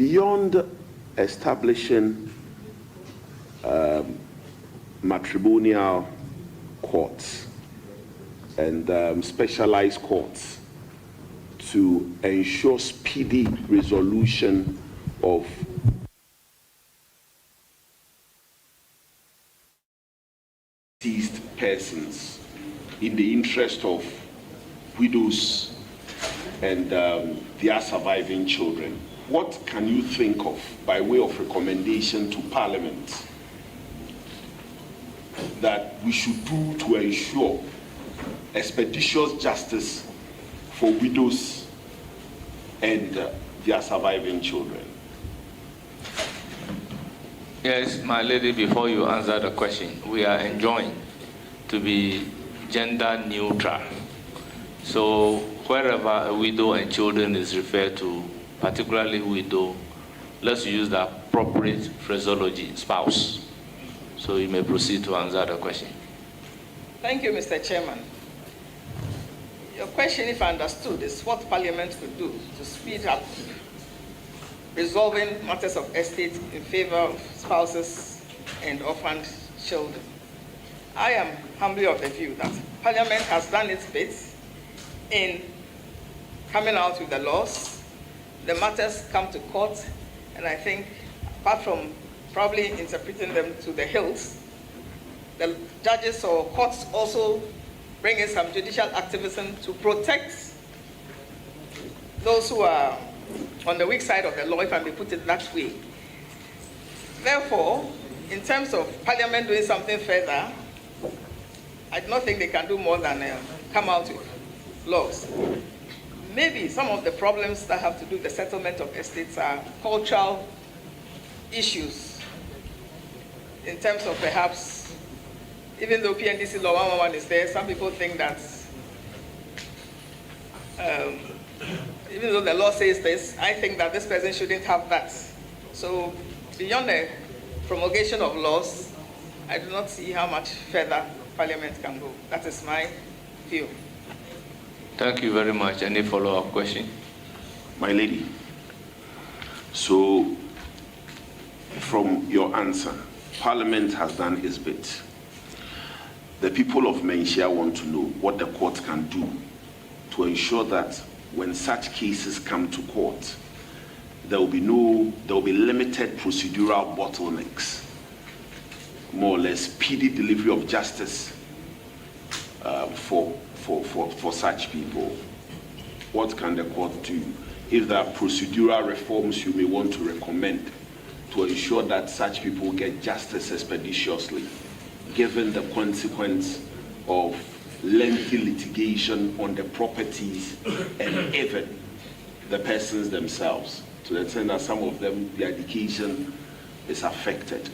beyond establishing matrimonial courts and specialized courts to ensure speedy resolution of deceased persons in the interest of widows and their surviving children. What can you think of by way of recommendation to Parliament that we should do to ensure expeditious justice for widows and their surviving children? Yes, my lady, before you answer the question, we are enjoined to be gender neutral. So wherever a widow and children is referred to, particularly widow, let's use the appropriate phraseology, spouse. So you may proceed to answer the question. Thank you, Mr. Chairman. Your question, if understood, is what Parliament could do to speed up resolving matters of estate in favor of spouses and orphaned children. I am humbly of the view that Parliament has done its bit in coming out with the laws. The matters come to court, and I think, apart from probably interpreting them to the hilt, the judges or courts also bring in some judicial activism to protect those who are on the weak side of the law, if I may put it that way. Therefore, in terms of Parliament doing something further, I do not think they can do more than come out with laws. Maybe some of the problems that have to do with the settlement of estates are cultural issues, in terms of perhaps, even though PNDC law 111 is there, some people think that even though the law says this, I think that this person shouldn't have that. So beyond the promulgation of laws, I do not see how much further Parliament can go. That is my view. Thank you very much. Any follow-up question? My lady, so from your answer, Parliament has done its bit. The people of Menchia want to know what the court can do to ensure that when such cases come to court, there will be limited procedural bottlenecks, more or less speedy delivery of justice for such people. What can the court do? If there are procedural reforms you may want to recommend to ensure that such people get justice expeditiously, given the consequence of lengthy litigation on the properties and even the persons themselves, to the extent that some of them, their education is affected,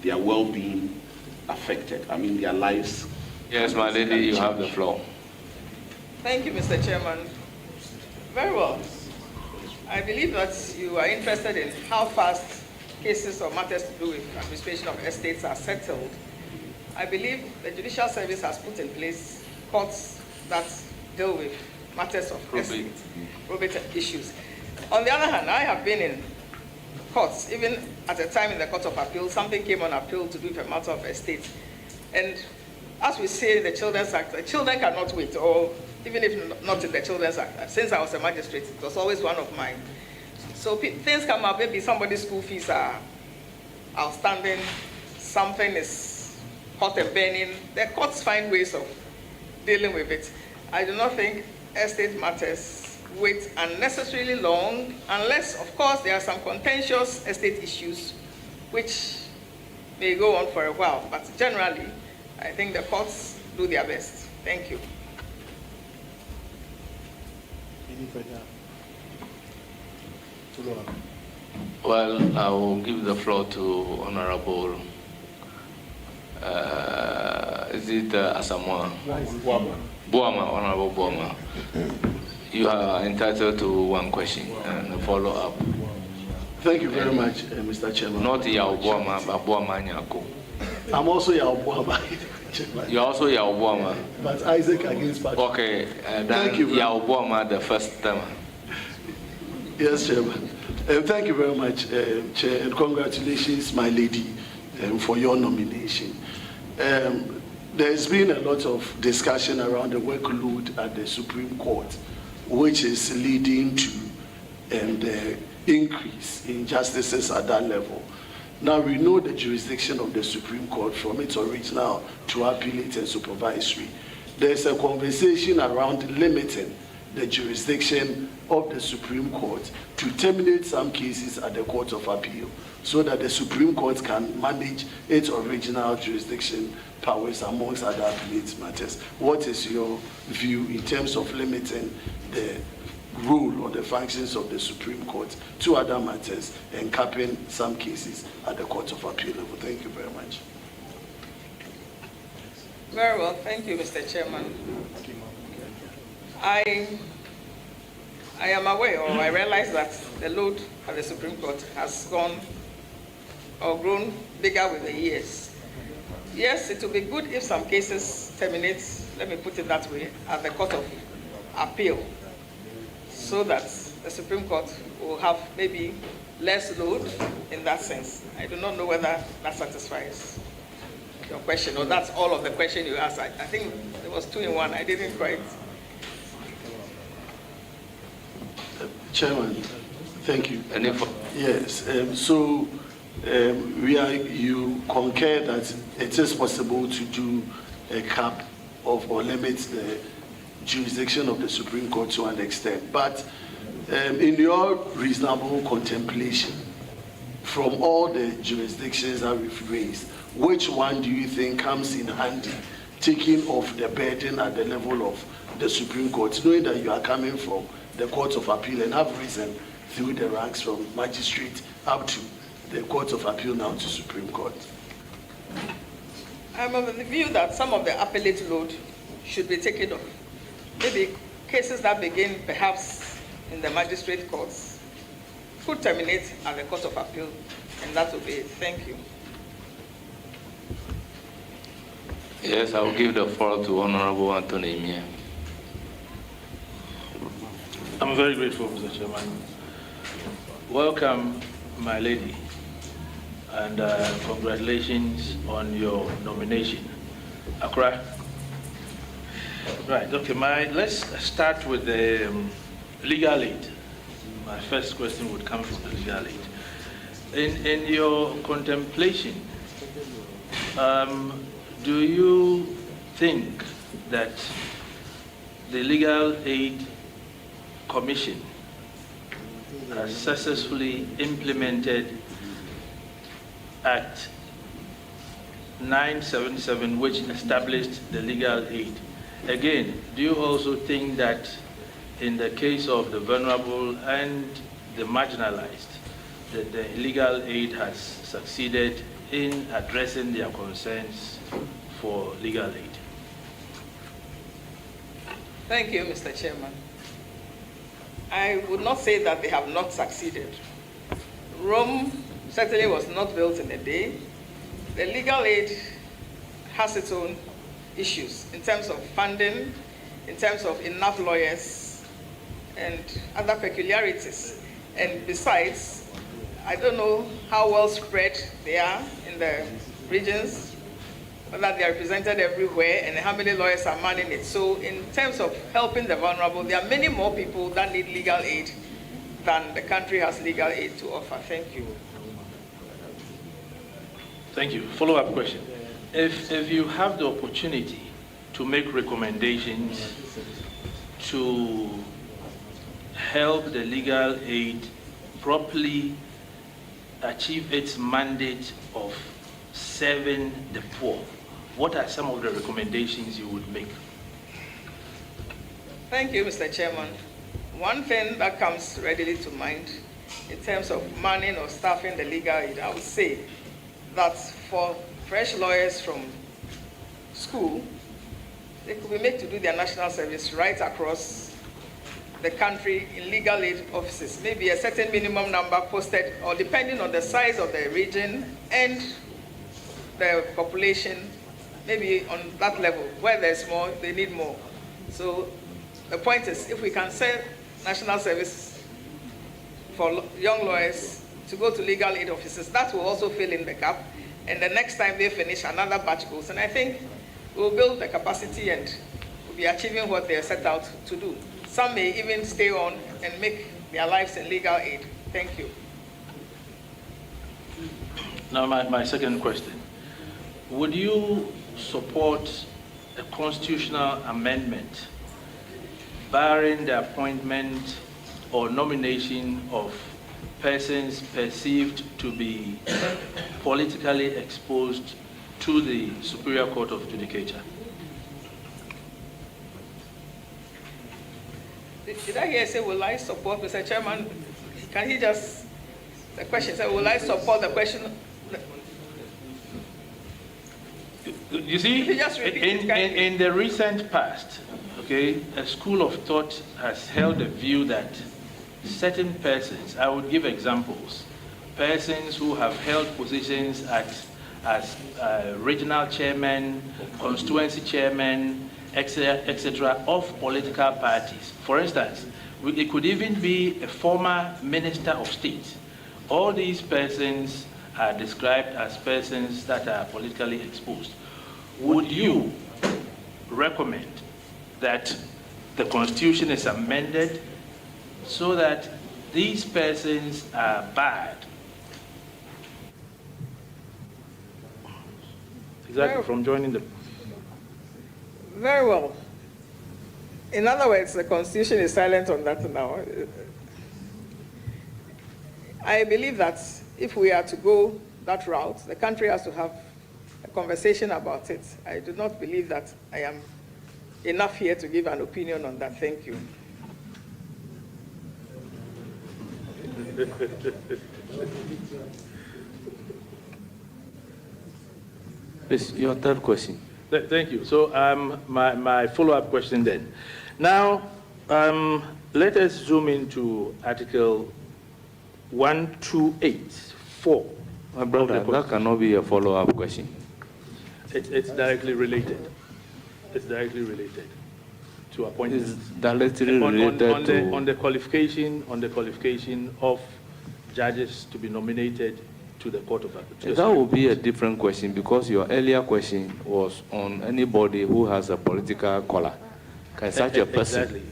their well-being affected. I mean, their lives. Yes, my lady, you have the floor. Thank you, Mr. Chairman. Very well. I believe that you are interested in how fast cases or matters to do with administration of estates are settled. I believe the Judicial Service has put in place courts that deal with matters of probate issues. On the other hand, I have been in courts, even at a time in the Court of Appeal, something came on appeal to do with a matter of estate. And as we say in the Children's Act, the children cannot wait, or even if not in the Children's Act. Since I was a magistrate, it was always one of mine. So things come up, maybe somebody's school fees are outstanding, something is hot and burning. The courts find ways of dealing with it. I do not think estate matters wait unnecessarily long, unless, of course, there are some contentious estate issues which may go on for a while. But generally, I think the courts do their best. Thank you. Any further follow-up? Well, I will give the floor to Honorable. Is it Asamoah? Boama, Honorable Boama. You are entitled to one question and a follow-up. Thank you very much, Mr. Chairman. Not Yao Boama, but Boama Nyako. I'm also Yao Boama. You're also Yao Boama. But Isaac against Patrick. Okay, then Yao Boama the first time. Yes, Chairman. Thank you very much, Chair, and congratulations, my lady, for your nomination. There's been a lot of discussion around the workload at the Supreme Court, which is leading to the increase in justices at that level. Now, we know the jurisdiction of the Supreme Court from its original to appellate and supervisory. There's a conversation around limiting the jurisdiction of the Supreme Court to terminate some cases at the Court of Appeal so that the Supreme Court can manage its original jurisdiction powers amongst other appellate matters. What is your view in terms of limiting the role or the functions of the Supreme Court to other matters and capping some cases at the Court of Appeal level? Thank you very much. Very well, thank you, Mr. Chairman. I am aware, or I realize that the load at the Supreme Court has gone or grown bigger with the years. Yes, it will be good if some cases terminate, let me put it that way, at the Court of Appeal, so that the Supreme Court will have maybe less load in that sense. I do not know whether that satisfies your question, or that's all of the question you asked. I think there was 2 in 1. I didn't quite. Chairman, thank you. Yes, you concur that it is possible to do a cap of or limit the jurisdiction of the Supreme Court to an extent, but in your reasonable contemplation, from all the jurisdictions that we've raised, which one do you think comes in handy, taking off the burden at the level of the Supreme Court, knowing that you are coming from the Court of Appeal and have risen through the ranks from magistrate up to the Court of Appeal now to Supreme Court? I'm of the view that some of the appellate load should be taken off. Maybe cases that begin perhaps in the magistrate courts could terminate at the Court of Appeal, and that will be it. Thank you. Yes, I will give the floor to Honorable Anthony Mia. I'm very grateful, Mr. Chairman. Welcome, my lady, and congratulations on your nomination. Accra. Right, okay, let's start with the legal aid. My first question would come from the legal aid. In your contemplation, do you think that the Legal Aid Commission has successfully implemented Act 977, which established the legal aid? Again, do you also think that in the case of the vulnerable and the marginalized, that the legal aid has succeeded in addressing their concerns for legal aid? Thank you, Mr. Chairman. I would not say that they have not succeeded. Rome certainly was not built in a day. The legal aid has its own issues in terms of funding, in terms of enough lawyers, and other peculiarities. And besides, I don't know how well spread they are in the regions, whether they are represented everywhere, and how many lawyers are manning it. So in terms of helping the vulnerable, there are many more people that need legal aid than the country has legal aid to offer. Thank you. Thank you. Follow-up question. If you have the opportunity to make recommendations to help the legal aid properly achieve its mandate of serving the poor, what are some of the recommendations you would make? Thank you, Mr. Chairman. One thing that comes readily to mind in terms of manning or staffing the legal aid, I would say that for fresh lawyers from school, they could be made to do their national service right across the country in legal aid offices. Maybe a certain minimum number posted, or depending on the size of the region and the population, maybe on that level. Where there's more, they need more. So the point is, if we can serve national service for young lawyers to go to legal aid offices. That will also fill in the gap. And the next time they finish, another batch goes. And I think we'll build the capacity and we'll be achieving what they're set out to do. Some may even stay on and make their lives in legal aid. Thank you. Now, my second question. Would you support a constitutional amendment barring the appointment or nomination of persons perceived to be politically exposed to the Superior Court of Judicature? Did I hear say, will I support, Mr. Chairman? Can he just, the question said, will I support the question? You see, in the recent past, okay, a school of thought has held the view that certain persons, I would give examples, persons who have held positions as regional chairman, constituency chairman, etc., of political parties. For instance, it could even be a former minister of state. All these persons are described as persons that are politically exposed. Would you recommend that the Constitution is amended so that these persons are barred? Exactly, from joining the... Very well. In other words, the Constitution is silent on that now. I believe that if we are to go that route, the country has to have a conversation about it. I do not believe that I am enough here to give an opinion on that. Thank you. Please, your third question. Thank you. So my follow-up question then. Now, let us zoom into Article 1284. My brother, that cannot be a follow-up question. It's directly related. It's directly related to appointments. It's directly related on the qualification of judges to be nominated to the Court of Appeal. That would be a different question because your earlier question was on anybody who has a political color. Can such a person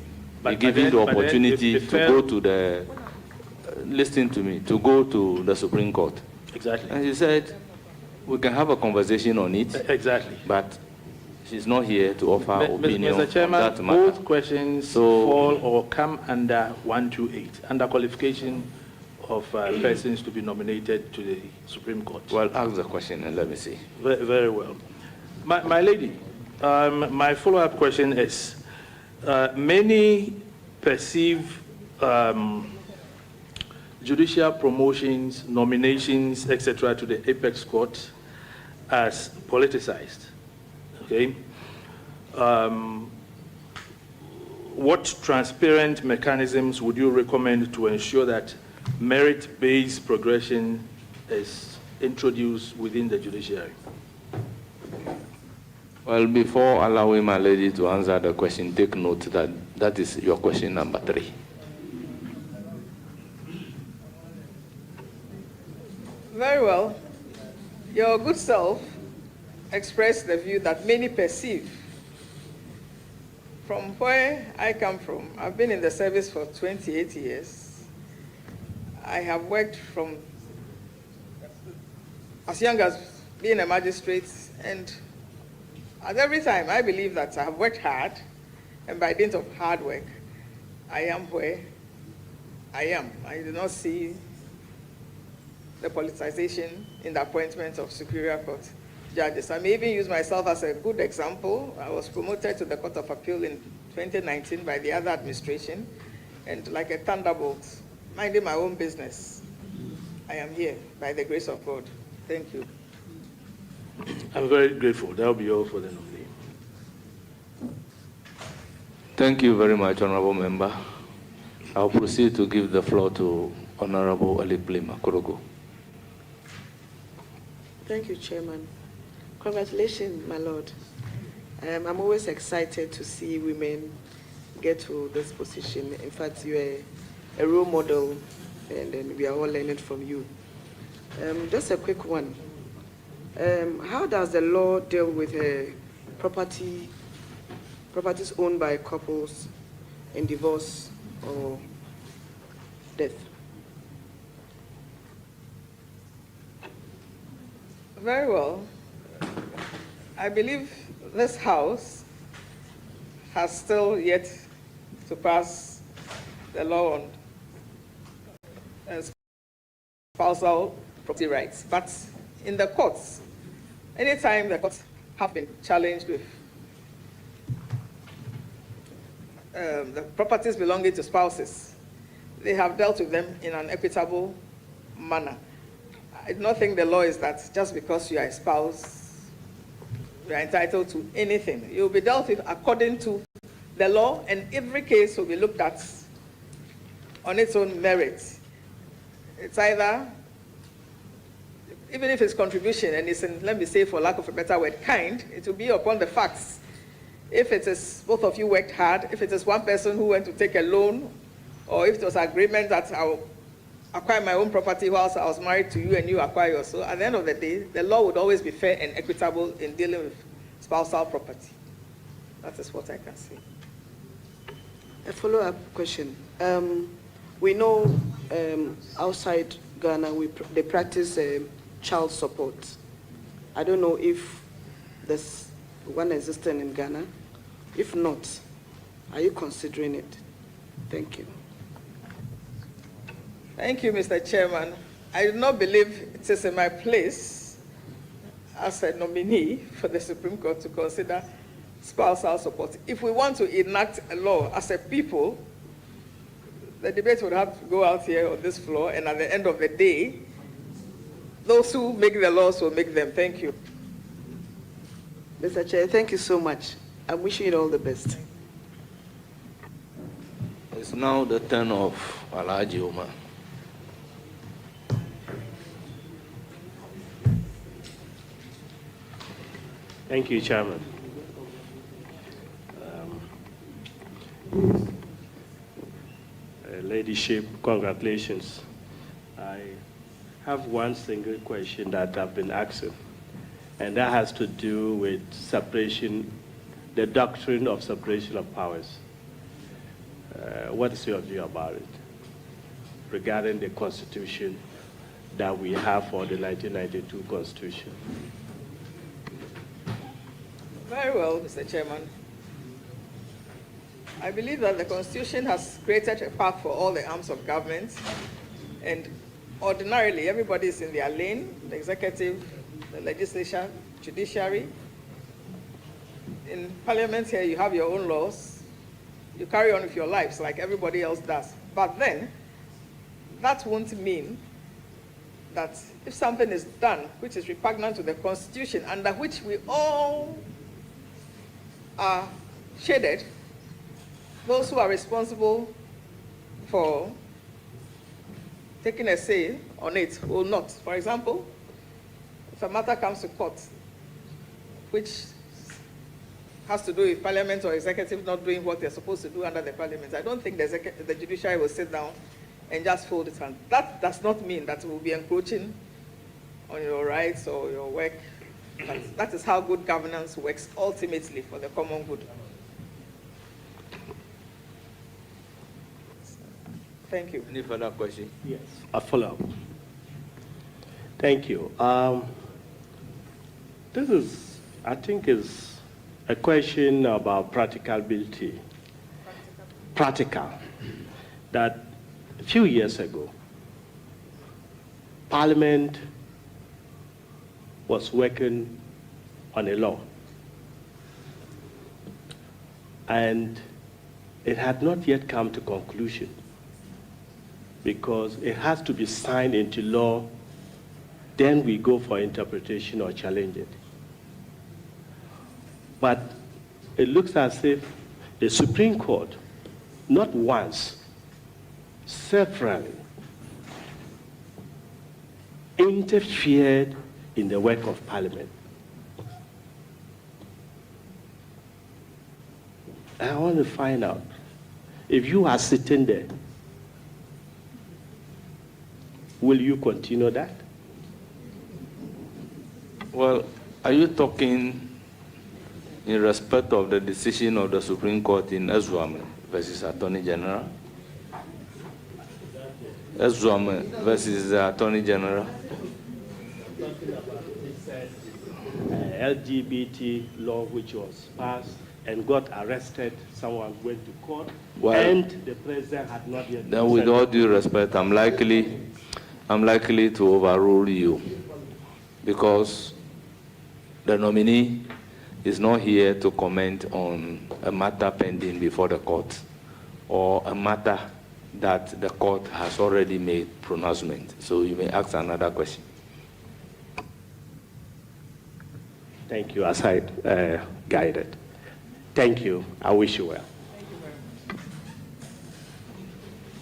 be given the opportunity to go to the, listen to me, to go to the Supreme Court? Exactly. And she said, we can have a conversation on it. Exactly. But she's not here to offer opinion Mr. Chairman, on that matter. Both questions fall or come under 128, under qualification of persons to be nominated to the Supreme Court. Well, ask the question and let me see. Very well. My lady, my follow-up question is, many perceive judicial promotions, nominations, etc., to the apex court as politicized. Okay. What transparent mechanisms would you recommend to ensure that merit-based progression is introduced within the judiciary? Well, before allowing my lady to answer the question, take note that that is your question number 3. Very well. Your good self expressed the view that many perceive. From where I come from, I've been in the service for 28 years. I have worked from as young as being a magistrate, and at every time I believe that I have worked hard, and by dint of hard work, I am where I am. I do not see the politicization in the appointment of Superior Court judges. I may even use myself as a good example. I was promoted to the Court of Appeal in 2019 by the other administration, and like a thunderbolt, minding my own business, I am here by the grace of God. Thank you. I'm very grateful. That will be all for the nominee. Thank you very much, Honorable Member. I'll proceed to give the floor to Honorable Aliplima Korogo. Thank you, Chairman. Congratulations, my Lord. I'm always excited to see women get to this position. In fact, you're a role model and then we are all learning from you. Just a quick one. How does the law deal with properties owned by couples in divorce or death? Very well. I believe this House has still yet to pass the law on spousal property rights. But in the courts, anytime the courts have been challenged with the properties belonging to spouses, they have dealt with them in an equitable manner. I do not think the law is that just because you are a spouse, you are entitled to anything. You will be dealt with according to the law, and every case will be looked at on its own merit. It's either, even if it's contribution and it's in, let me say for lack of a better word, kind, it will be upon the facts. If it is both of you worked hard, if it is one person who went to take a loan, or if it was agreement that I will acquire my own property whilst I was married to you and you acquire yours. So at the end of the day, the law would always be fair and equitable in dealing with spousal property. That is what I can say. A follow-up question. We know outside Ghana, they practice child support. I don't know if there's one existing in Ghana. If not, are you considering it? Thank you. Thank you, Mr. Chairman. I do not believe it is in my place as a nominee for the Supreme Court to consider spousal support. If we want to enact a law as a people, the debate would have to go out here on this floor, and at the end of the day, those who make the laws will make them. Thank you. Mr. Chair, thank you so much. I'm wishing you all the best. It's now the turn of Alhaji Omar. Thank you, Chairman. Ladyship, congratulations. I have one single question that I've been asking, and that has to do with separation, the doctrine of separation of powers. What is your view about it regarding the Constitution that we have for the 1992 Constitution? Very well, Mr. Chairman. I believe that the Constitution has created a path for all the arms of government, and ordinarily everybody is in their lane, the executive, the legislature, judiciary. In Parliament here, you have your own laws. You carry on with your lives like everybody else does. But then, that won't mean that if something is done which is repugnant to the Constitution, under which we all are shaded, those who are responsible for taking a say on it will not. For example, if a matter comes to court, which has to do with Parliament or executive not doing what they're supposed to do under the Parliament, I don't think the judiciary will sit down and just fold its hand. That does not mean that we'll be encroaching on your rights or your work. But that is how good governance works ultimately for the common good. Thank you. Any further question? Yes. A follow-up. Thank you. This is, I think, is a question about practicability. Practical. That a few years ago, Parliament was working on a law, and it had not yet come to conclusion because it has to be signed into law, then we go for interpretation or challenge it. But it looks as if the Supreme Court, not once, severally, interfered in the work of Parliament. I want to find out, if you are sitting there, Will you continue that? Well, are you talking in respect of the decision of the Supreme Court in Ezwame versus Attorney General? Ezwame versus the Attorney General? LGBT law which was passed and got arrested, someone went to court, Well, and the president had not yet... Then with all due respect, I'm likely to overrule you, because the nominee is not here to comment on a matter pending before the court or a matter that the court has already made pronouncement. So you may ask another question. Thank you, as I guided. Thank you. I wish you well.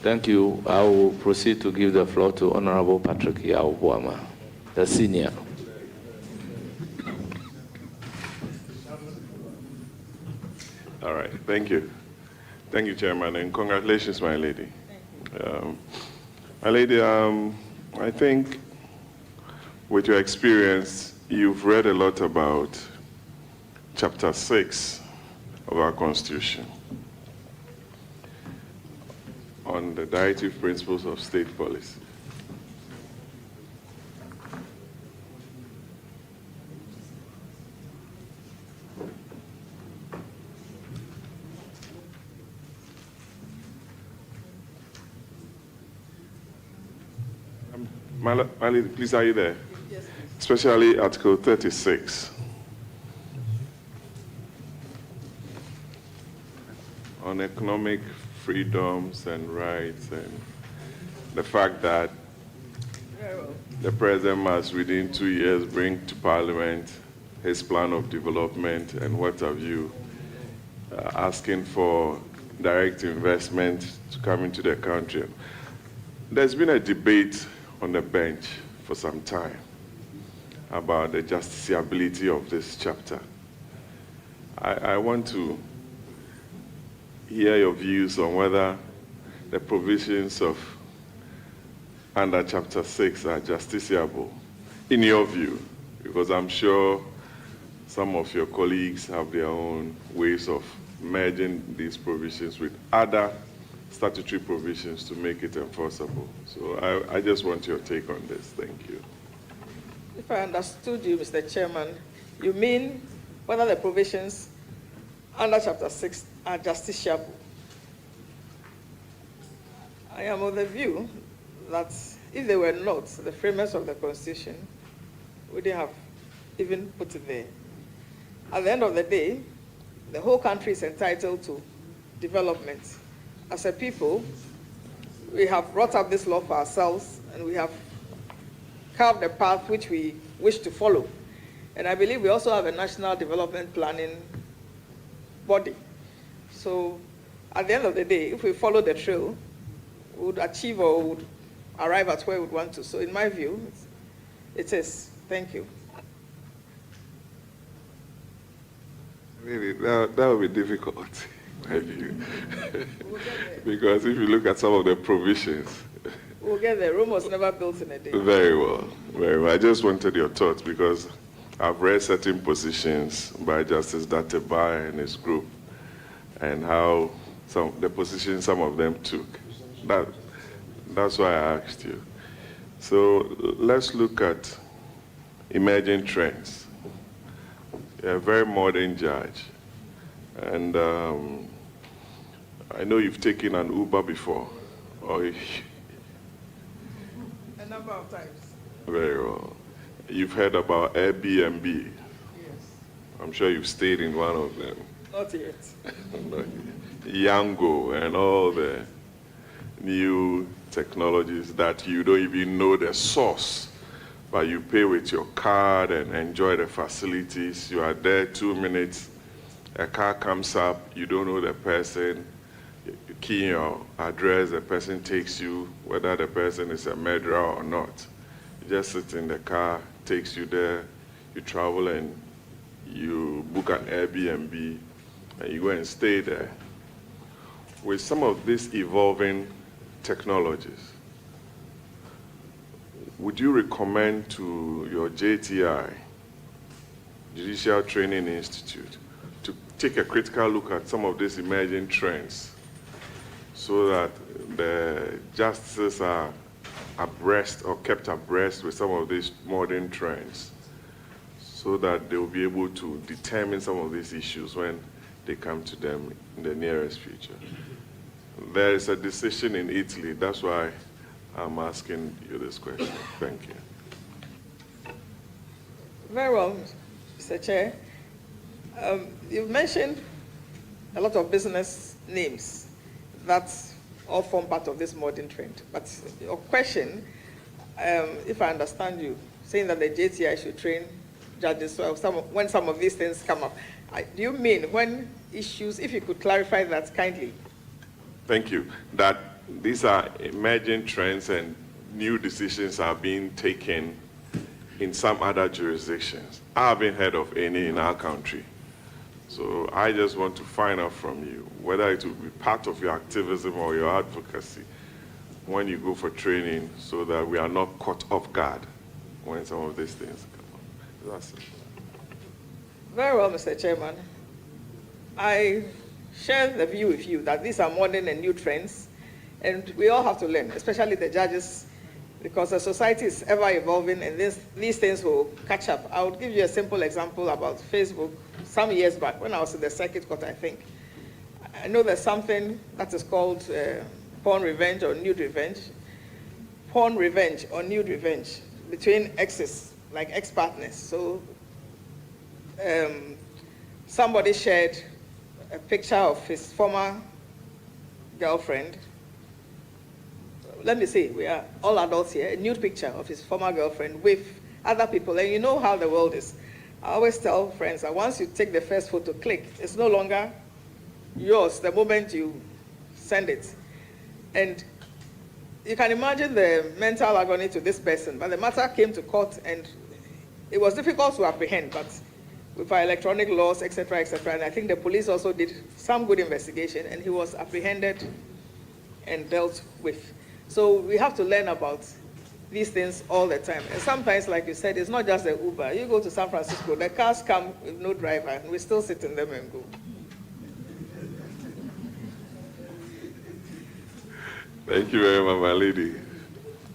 Thank you. I will proceed to give the floor to Honorable Patrick Yaobuama, the senior. All right, thank you. Thank you, Chairman, and congratulations, my lady. My lady, I think with your experience, you've read a lot about Chapter 6 of our Constitution on the directive principles of state policy. Mali, please, are you there? Yes, please. Especially Article 36 on economic freedoms and rights, and the fact that the president must, within 2 years, bring to Parliament his plan of development and what have you, asking for direct investment to come into the country. There's been a debate on the bench for some time about the justiciability of this chapter. I want to hear your views on whether the provisions of under Chapter 6 are justiciable, in your view, because I'm sure some of your colleagues have their own ways of merging these provisions with other statutory provisions to make it enforceable. So I just want your take on this. Thank you. If I understood you, Mr. Chairman, you mean whether the provisions under Chapter 6 are justiciable. I am of the view that if they were not, the framers of the Constitution wouldn't have even put it there. At the end of the day, the whole country is entitled to development. As a people, we have brought up this law for ourselves, and we have carved a path which we wish to follow. And I believe we also have a national development planning body. So at the end of the day, if we follow the trail, we would achieve or would arrive at where we would want to. So in my view, it is. Thank you. Really, that would be difficult, in my view. Because if you look at some of the provisions. We'll get there. Rome was never built in a day. Very well, very well. I just wanted your thoughts because I've read certain positions by Justice Datebai and his group and how the positions some of them took. That's why I asked you. So let's look at emerging trends. You're a very modern judge. And I know you've taken an Uber before. Or A number of times. Very well. You've heard about Airbnb. Yes. I'm sure you've stayed in one of them. Not yet. Yango and all the new technologies that you don't even know the source, but you pay with your card and enjoy the facilities. You are there 2 minutes, a car comes up, you don't know the person, you key in your address, the person takes you, whether the person is a murderer or not. You just sit in the car, takes you there, you travel and you book an Airbnb and you go and stay there. With some of these evolving technologies, would you recommend to your JTI, Judicial Training Institute, to take a critical look at some of these emerging trends so that the justices are abreast or kept abreast with some of these modern trends so that they will be able to determine some of these issues when they come to them in the nearest future? There is a decision in Italy. That's why I'm asking you this question. Thank you. Very well, Mr. Chair. You've mentioned a lot of business names that all form part of this modern trend. But your question, if I understand you, saying that the JTI should train judges when some of these things come up, do you mean when issues, if you could clarify that kindly? Thank you. That these are emerging trends and new decisions are being taken in some other jurisdictions. I haven't heard of any in our country. So I just want to find out from you whether it will be part of your activism or your advocacy when you go for training so that we are not caught off guard when some of these things come up. That's it. Very well, Mr. Chairman. I share the view with you that these are modern and new trends, and we all have to learn, especially the judges, because the society is ever evolving and these things will catch up. I would give you a simple example about Facebook. Some years back, when I was in the circuit court, I think, I know there's something that is called porn revenge or nude revenge. Porn revenge or nude revenge between exes, like ex-partners. So somebody shared a picture of his former girlfriend. Let me say, we are all adults here, a nude picture of his former girlfriend with other people. And you know how the world is. I always tell friends that once you take the first photo, click, it's no longer yours the moment you send it. And you can imagine the mental agony to this person. But the matter came to court and it was difficult to apprehend, but with our electronic laws, etc., and I think the police also did some good investigation, and he was apprehended and dealt with. So we have to learn about these things all the time. And sometimes, like you said, it's not just the Uber. You go to San Francisco, the cars come with no driver, and we still sit in them and go. Thank you very much, my lady.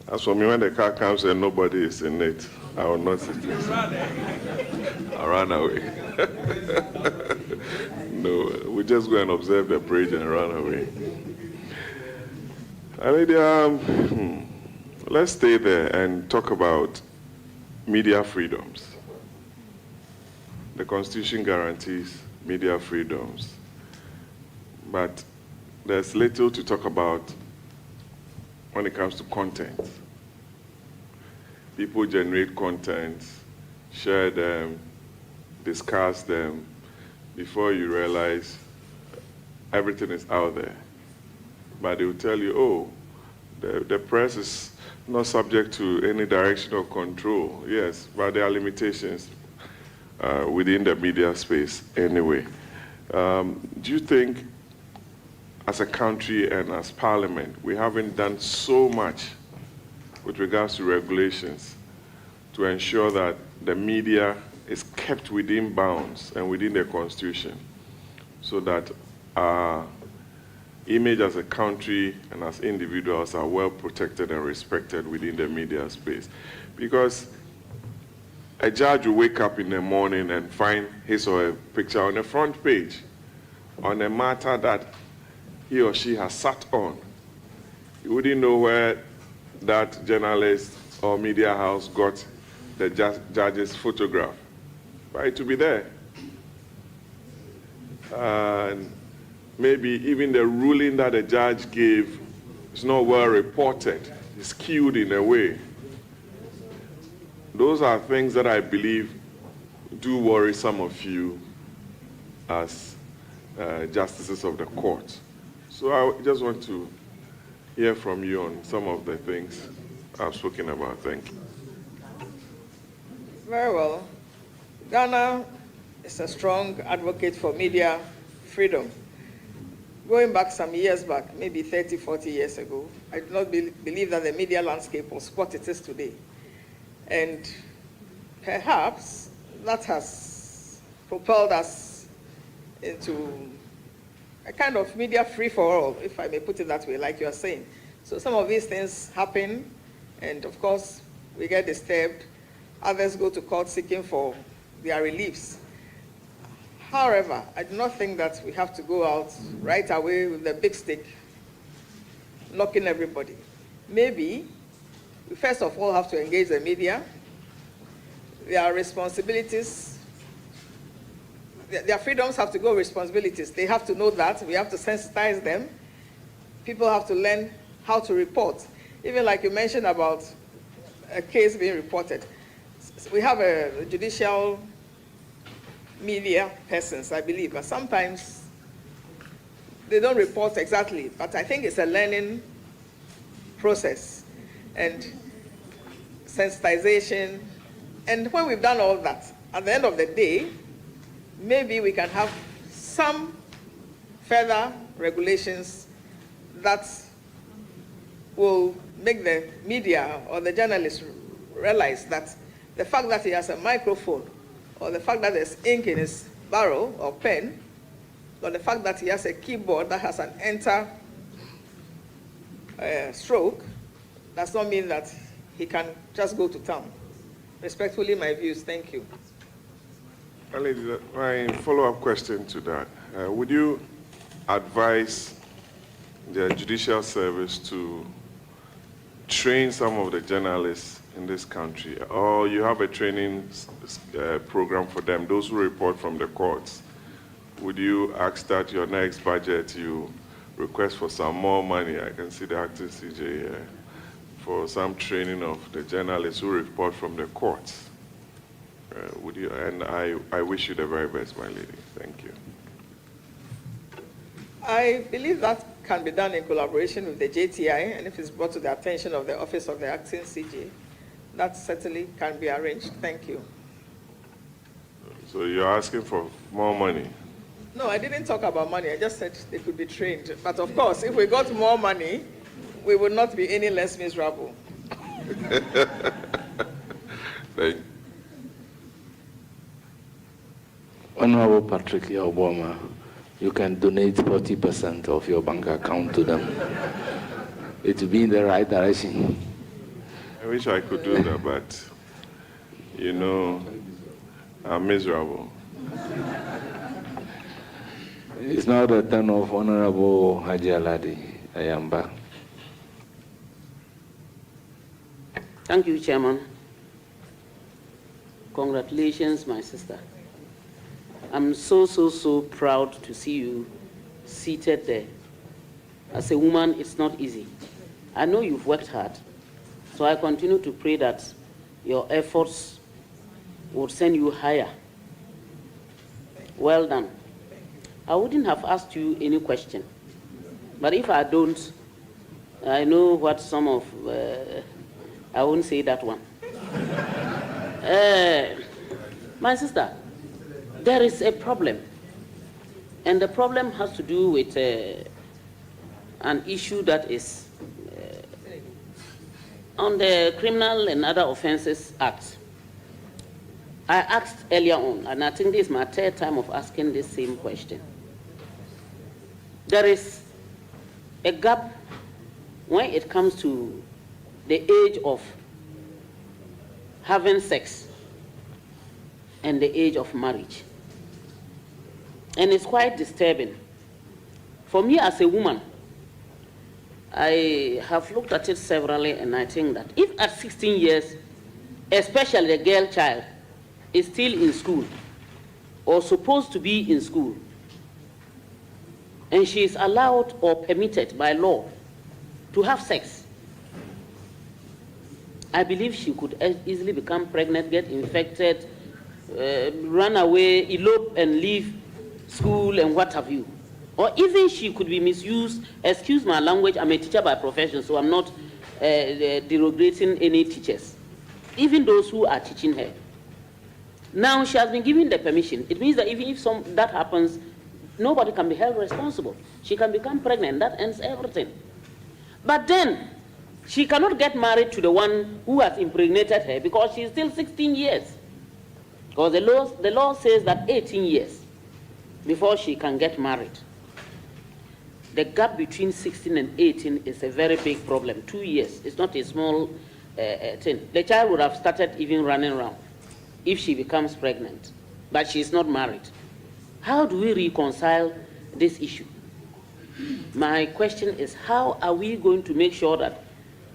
As for me, when the car comes and nobody is in it, I will not sit inside. I'll run away. No, we just go and observe the parade and run away. My lady, let's stay there and talk about media freedoms. The Constitution guarantees media freedoms, but there's little to talk about when it comes to content. People generate content, share them, discuss them, before you realize everything is out there. But they will tell you, oh, the press is not subject to any direction or control. Yes, but there are limitations within the media space anyway. Do you think, as a country and as Parliament, we haven't done so much with regards to regulations to ensure that the media is kept within bounds and within the Constitution so that our image as a country and as individuals are well protected and respected within the media space? Because a judge will wake up in the morning and find his or her picture on the front page on a matter that he or she has sat on. You wouldn't know where that journalist or media house got the judge's photograph, but it will be there. And maybe even the ruling that the judge gave is not well reported, it's skewed in a way. Those are things that I believe do worry some of you as justices of the court. So I just want to hear from you on some of the things I've spoken about. Thank you. Very well. Ghana is a strong advocate for media freedom. Going back some years back, maybe 30, 40 years ago, I do not believe that the media landscape was what it is today. And perhaps that has propelled us into a kind of media free-for-all, if I may put it that way, like you are saying. So some of these things happen, and of course, we get disturbed. Others go to court seeking for their reliefs. However, I do not think that we have to go out right away with the big stick, knocking everybody. Maybe we first of all have to engage the media. There are responsibilities. Their freedoms have to go with responsibilities. They have to know that. We have to sensitize them. People have to learn how to report. Even like you mentioned about a case being reported. We have a judicial media persons, I believe, but sometimes they don't report exactly, but I think it's a learning process and sensitization. And when we've done all that, at the end of the day, maybe we can have some further regulations that will make the media or the journalists realize that the fact that he has a microphone, or the fact that there's ink in his barrel or pen, or the fact that he has a keyboard that has an enter stroke, does not mean that he can just go to town. Respectfully, my views. Thank you. My follow-up question to that. Would you advise the Judicial Service to train some of the journalists in this country, or you have a training program for them, those who report from the courts? Would you ask that your next budget you request for some more money? I can see the acting CJ here, for some training of the journalists who report from the courts. Would you? And I wish you the very best, my lady. Thank you. I believe that can be done in collaboration with the JTI, and if it's brought to the attention of the Office of the Acting CJ, that certainly can be arranged. Thank you. So you're asking for more money? No, I didn't talk about money. I just said they could be trained. But of course, if we got more money, we would not be any less miserable. Thank you. Honorable Patrick Obama, you can donate 40% of your bank account to them. It will be in the right direction. I wish I could do that, but, you know, I'm miserable. It's now the turn of Honorable Haji Aladi Ayamba. Thank you, Chairman. Congratulations, my sister. I'm so proud to see you seated there. As a woman, it's not easy. I know you've worked hard, so I continue to pray that your efforts would send you higher. Well done. I wouldn't have asked you any question, but if I don't, I know what some of, I won't say that one. My sister, there is a problem, and the problem has to do with an issue that is on the Criminal and Other Offences Act. I asked earlier on, and I think this is my third time of asking this same question. There is a gap when it comes to the age of having sex and the age of marriage. And it's quite disturbing. For me as a woman, I have looked at it severally, and I think that if at 16 years, especially the girl child, is still in school or supposed to be in school, and she is allowed or permitted by law to have sex, I believe she could easily become pregnant, get infected, run away, elope and leave school and what have you. Or even she could be misused. Excuse my language, I'm a teacher by profession, so I'm not derogating any teachers, even those who are teaching her. Now she has been given the permission. It means that even if that happens, nobody can be held responsible. She can become pregnant, that ends everything. But then, She cannot get married to the one who has impregnated her because she's still 16 years. Because the law says that 18 years before she can get married. The gap between 16 and 18 is a very big problem. 2 years, it's not a small thing. The child would have started even running around if she becomes pregnant, but she's not married. How do we reconcile this issue? My question is, how are we going to make sure that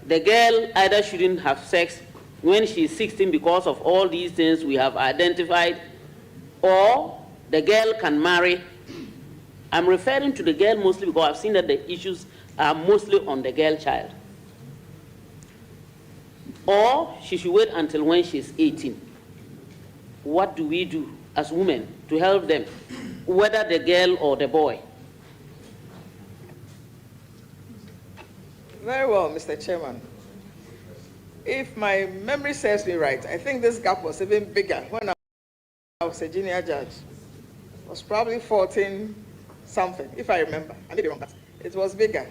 the girl either shouldn't have sex when she's 16 because of all these things we have identified, or the girl can marry? I'm referring to the girl mostly because I've seen that the issues are mostly on the girl child. Or she should wait until when she's 18. What do we do as women to help them, whether the girl or the boy? Very well, Mr. Chairman. If my memory serves me right, I think this gap was even bigger when I was a junior judge. It was probably 14 something, if I remember. I may be wrong, but it was bigger.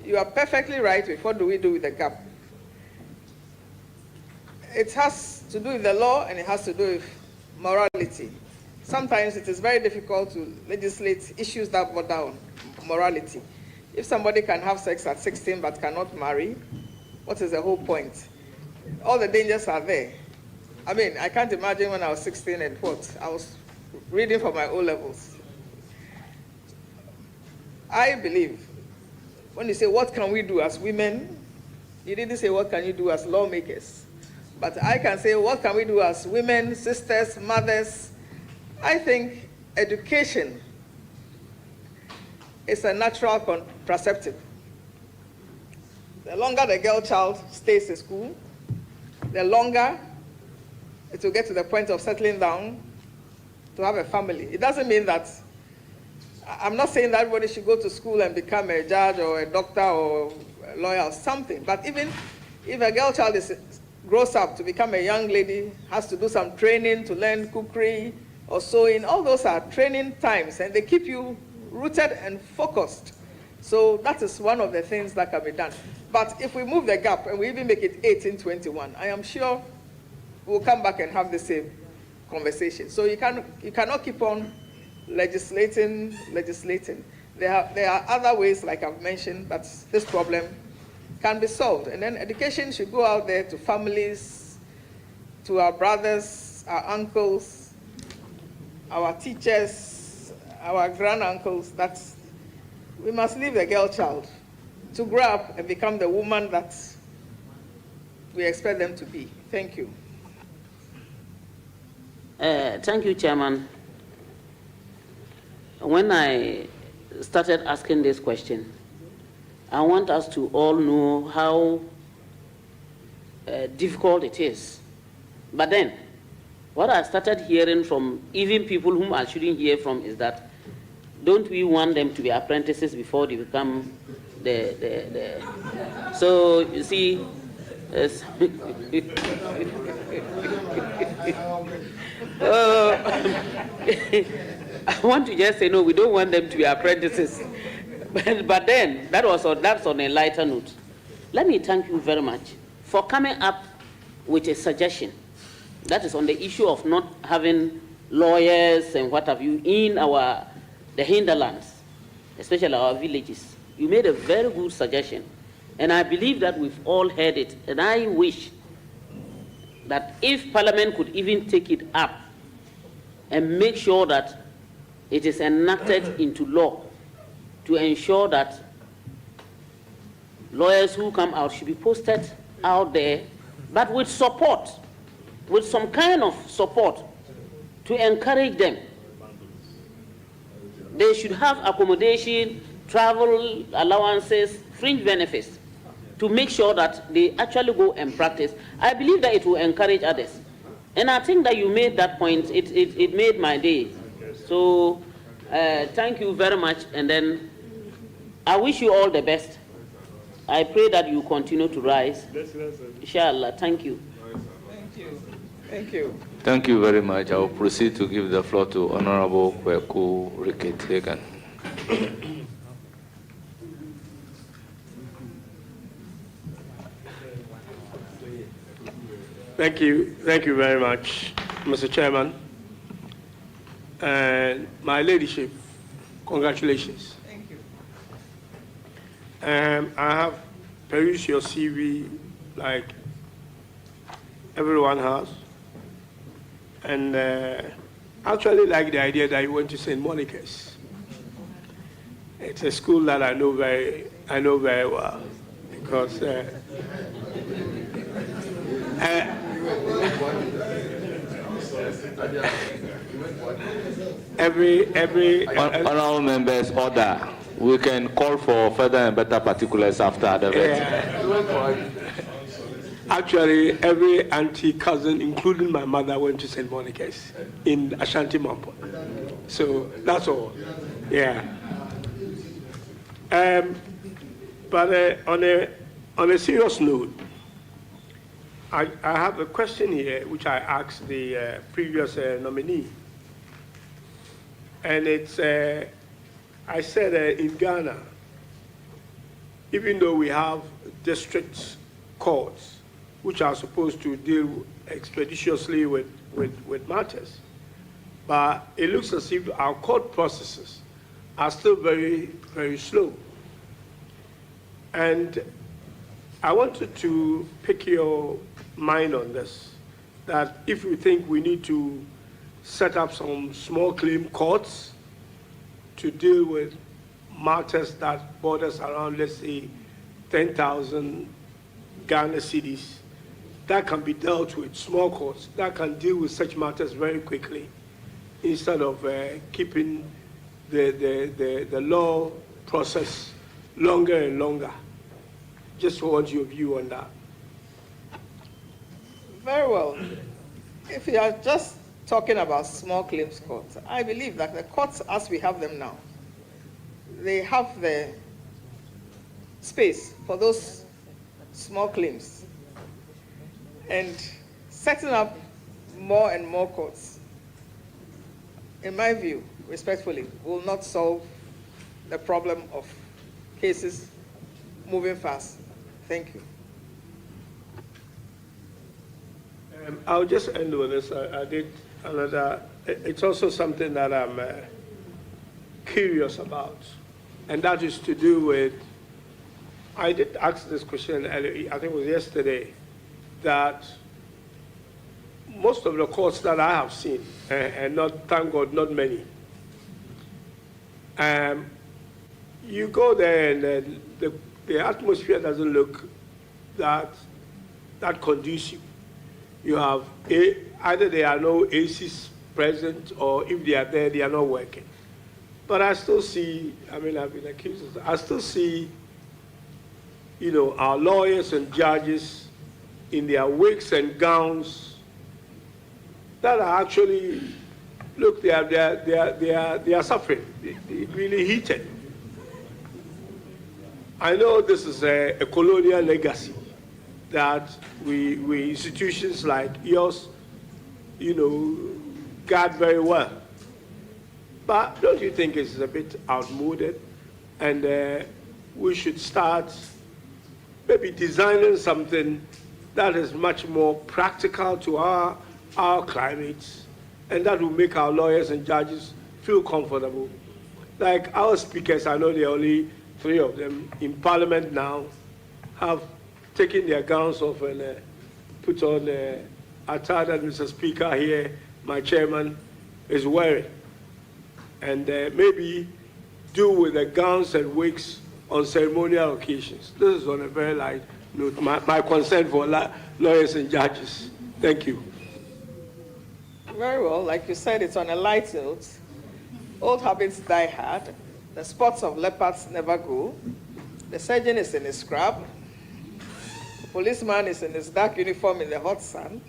You are perfectly right with what do we do with the gap. It has to do with the law and it has to do with morality. Sometimes it is very difficult to legislate issues that border on morality. If somebody can have sex at 16 but cannot marry, what is the whole point? All the dangers are there. I mean, I can't imagine when I was 16 and what? I was reading for my O-levels. I believe when you say what can we do as women, you didn't say what can you do as lawmakers. But I can say what can we do as women, sisters, mothers. I think education is a natural contraceptive. The longer the girl child stays in school, the longer it will get to the point of settling down to have a family. It doesn't mean that, I'm not saying that everybody should go to school and become a judge or a doctor or a lawyer or something, but even if a girl child grows up to become a young lady, has to do some training to learn cookery or sewing, all those are training times and they keep you rooted and focused. So that is one of the things that can be done. But if we move the gap and we even make it 18-21, I am sure we'll come back and have the same conversation. So you cannot keep on legislating. There are other ways, like I've mentioned, that this problem can be solved. And then education should go out there to families, to our brothers, our uncles, our teachers, our granduncles, that we must leave the girl child to grow up and become the woman that we expect them to be. Thank you. Thank you, Chairman. When I started asking this question, I want us to all know how difficult it is. But then, what I started hearing from even people whom I shouldn't hear from is that, don't we want them to be apprentices before they become So, you see, I want to just say, no, we don't want them to be apprentices. But then, that's on a lighter note. Let me thank you very much for coming up with a suggestion. That is on the issue of not having lawyers and what have you in the hinterlands, especially our villages. You made a very good suggestion. And I believe that we've all heard it. And I wish that if Parliament could even take it up and make sure that it is enacted into law to ensure that lawyers who come out should be posted out there, but with support, with some kind of support to encourage them. They should have accommodation, travel allowances, fringe benefits to make sure that they actually go and practice. I believe that it will encourage others. And I think that you made that point. It made my day. So thank you very much. And then I wish you all the best. I pray that you continue to rise. Inshallah. Thank you. Thank you. Thank you. Thank you very much. I will proceed to give the floor to Honorable Kweku Riket-Hagan. Thank you very much, Mr. Chairman. And my ladyship, congratulations. Thank you. I have perused your CV like everyone has. And actually like the idea that you went to St. Monica's. It's a school that I know very well because Honorable members, order. We can call for further and better particulars after the event. Actually, every auntie, cousin, including my mother, went to St. Monica's in Ashanti Mampo. So that's all. Yeah. But on a serious note, I have a question here which I asked the previous nominee. And it's, I said in Ghana, even though we have district courts which are supposed to deal expeditiously with matters, but it looks as if our court processes are still very, very slow. And I wanted to pick your mind on this, that if you think we need to set up some small claim courts to deal with matters that borders around, let's say, 10,000 Ghana cedis, that can be dealt with, small courts, that can deal with such matters very quickly, instead of keeping the law process longer and longer. Just want your view on that. Very well. If you are just talking about small claims courts, I believe that the courts as we have them now, they have the space for those small claims. And setting up more and more courts, in my view, respectfully, will not solve the problem of cases moving fast. Thank you. I'll just end with this. I did another, it's also something that I'm curious about, and that is to do with, I did ask this question, I think it was yesterday, that most of the courts that I have seen, and not, thank God, not many, you go there and the atmosphere doesn't look that conducive. You have either there are no ACs present, or if they are there, they are not working. But I still see, I mean, I've been accused, I still see, you know, our lawyers and judges in their wigs and gowns that are actually, look, they are suffering. They're really heated. I know this is a colonial legacy that we institutions like yours, you know, guard very well. But don't you think it's a bit outmoded? And we should start maybe designing something that is much more practical to our climate, and that will make our lawyers and judges feel comfortable. Like our speakers, I know there are only 3 of them in Parliament now, have taken their gowns off and put on a attire that Mr. Speaker here, my chairman, is wearing. And maybe do with the gowns and wigs on ceremonial occasions. This is on a very light note, my concern for lawyers and judges. Thank you. Very well, like you said, it's on a light note. Old habits die hard. The spots of leopards never go. The surgeon is in his scrub. The policeman is in his dark uniform in the hot sun.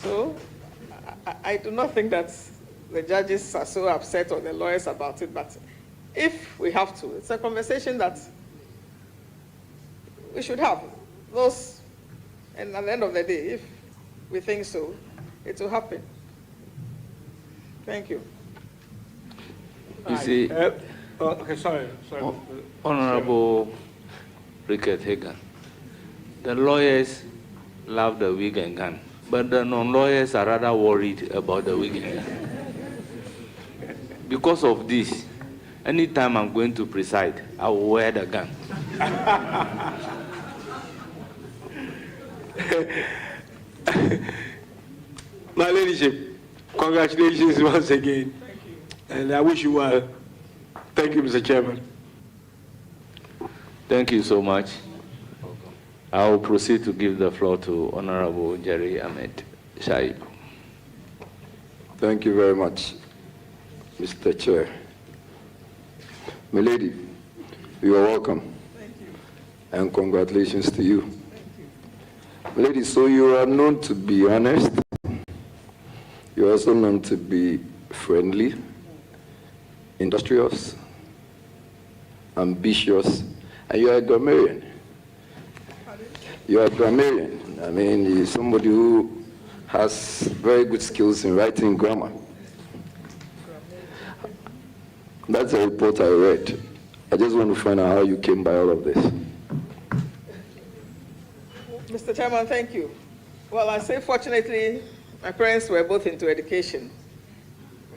So I do not think that the judges are so upset or the lawyers about it, but if we have to, it's a conversation that we should have. Those, and at the end of the day, if we think so, it will happen. Thank you. You see, okay, sorry. Honorable Rickett Hagan, the lawyers love the wig and gun. But the non-lawyers are rather worried about the wig and gun. Because of this, anytime I'm going to preside, I will wear the gun. My ladyship, congratulations once again. And I wish you well. Thank you, Mr. Chairman. Thank you so much. I will proceed to give the floor to Honorable Jerry Ahmed Shaib. Thank you very much, Mr. Chair. My lady, you are welcome. Thank you. And congratulations to you. My lady, so you are known to be honest. You are also known to be friendly, industrious, ambitious, and you are a grammarian. You are a grammarian. I mean, you're somebody who has very good skills in writing grammar. That's a report I read. I just want to find out how you came by all of this. Mr. Chairman, thank you. Well, I say fortunately, my parents were both into education.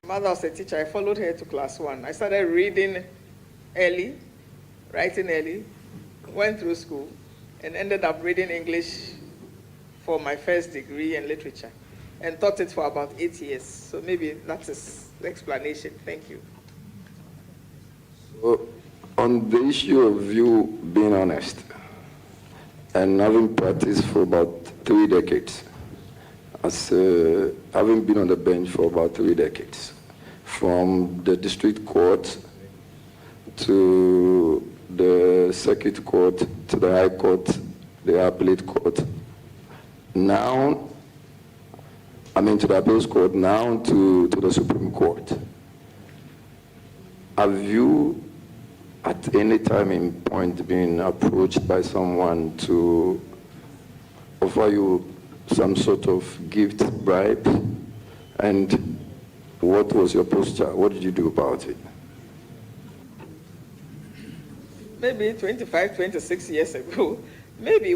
My mother was a teacher. I followed her to class 1. I started reading early, writing early, went through school, and ended up reading English for my first degree in literature, and taught it for about 8 years. So maybe that is the explanation. Thank you. So, on the issue of you being honest, and having practiced for about 3 decades, as having been on the bench for about 3 decades, from the district court to the circuit court to the high court, the appellate court, now, to the appeals court, now to the Supreme Court. Have you at any time in point been approached by someone to offer you some sort of gift, bribe? And what was your posture? What did you do about it? Maybe 25, 26 years ago, maybe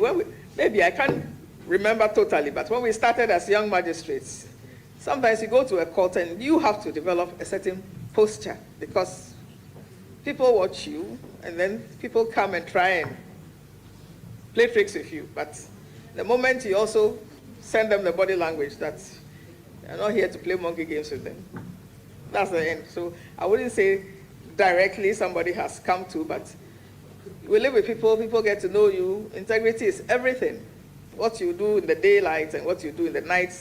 I can't remember totally, but when we started as young magistrates, sometimes you go to a court and you have to develop a certain posture because people watch you and then people come and try and play tricks with you. But the moment you also send them the body language that you're not here to play monkey games with them, that's the end. So I wouldn't say directly somebody has come to, but we live with people, people get to know you. Integrity is everything. What you do in the daylight and what you do in the night,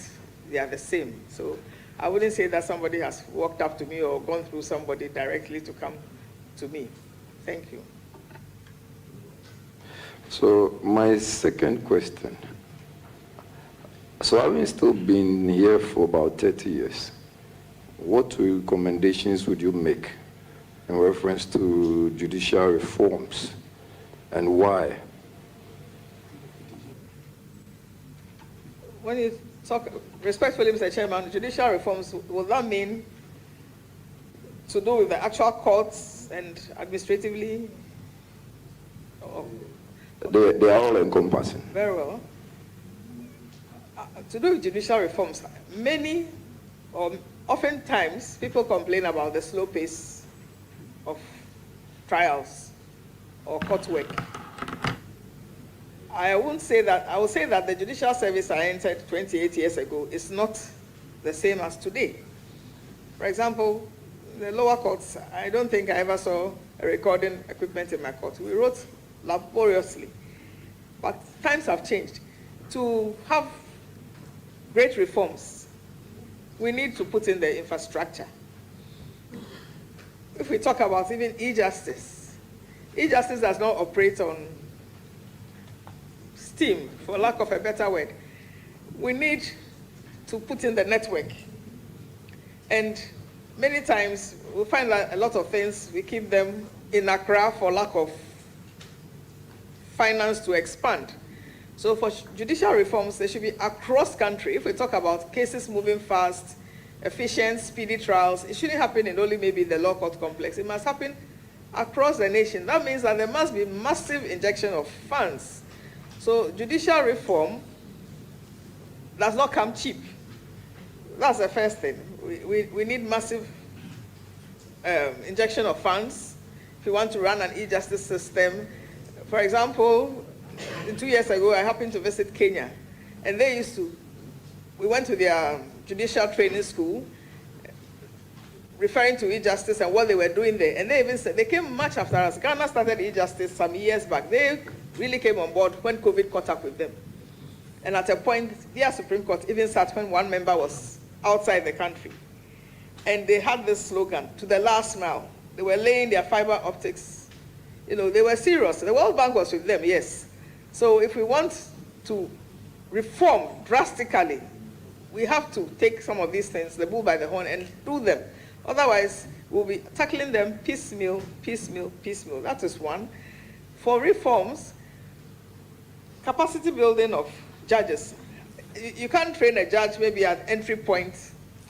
they are the same. So I wouldn't say that somebody has walked up to me or gone through somebody directly to come to me. Thank you. So my second question. So having still been here for about 30 years, what recommendations would you make in reference to judicial reforms and why? When you talk respectfully, Mr. Chairman, judicial reforms, will that mean to do with the actual courts and administratively? They are all encompassing. Very well. To do with judicial reforms, many or oftentimes people complain about the slow pace of trials or court work. I won't say that. I will say that the judicial service I entered 28 years ago is not the same as today. For example, the lower courts, I don't think I ever saw a recording equipment in my court. We wrote laboriously, but times have changed. To have great reforms, we need to put in the infrastructure. If we talk about even e-justice, e-justice does not operate on steam, for lack of a better word. We need to put in the network. And many times we find that a lot of things, we keep them in Accra for lack of finance to expand. So for judicial reforms, they should be across country. If we talk about cases moving fast, efficient, speedy trials, it shouldn't happen in only maybe the law court complex. It must happen across the nation. That means that there must be massive injection of funds. So judicial reform does not come cheap. That's the first thing. We need massive injection of funds if we want to run an e-justice system. For example, 2 years ago, I happened to visit Kenya, and we went to their judicial training school, referring to e-justice and what they were doing there. And they even said, they came much after us. Ghana started e-justice some years back. They really came on board when COVID caught up with them. And at a point, their Supreme Court even sat when one member was outside the country. And they had this slogan, to the last mile. They were laying their fiber optics. You know, they were serious. The World Bank was with them, yes. So if we want to reform drastically, we have to take some of these things, the bull by the horn, and do them. Otherwise, we'll be tackling them piecemeal, piecemeal, piecemeal. That is one. For reforms, capacity building of judges. You can't train a judge maybe at entry point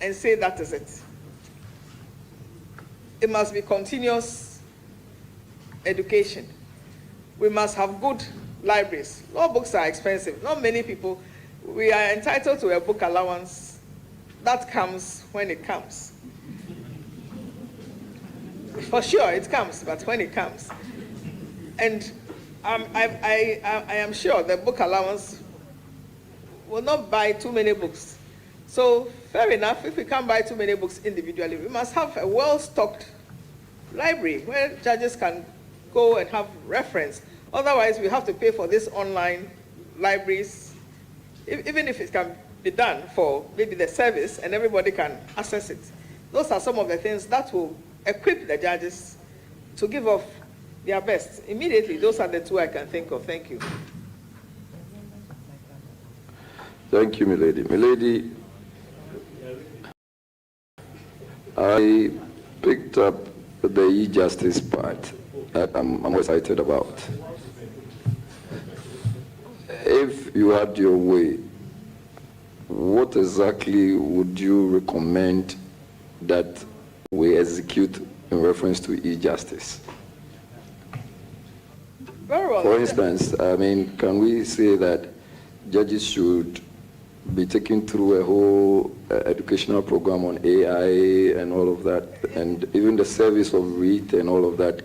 and say that is it. It must be continuous education. We must have good libraries. Law books are expensive. Not many people. We are entitled to a book allowance. That comes when it comes. For sure, it comes, but when it comes. And I am sure the book allowance will not buy too many books. So fair enough, if we can't buy too many books individually, we must have a well-stocked library where judges can go and have reference. Otherwise, we have to pay for these online libraries, even if it can be done for maybe the service and everybody can access it. Those are some of the things that will equip the judges to give off their best. Immediately, those are the two I can think of. Thank you. Thank you, Milady. Milady, I picked up the e-justice part that I'm excited about. If you had your way, what exactly would you recommend that we execute in reference to e-justice? Very well. For instance, I mean, can we say that judges should be taken through a whole educational program on AI and all of that, and even the service of REIT and all of that?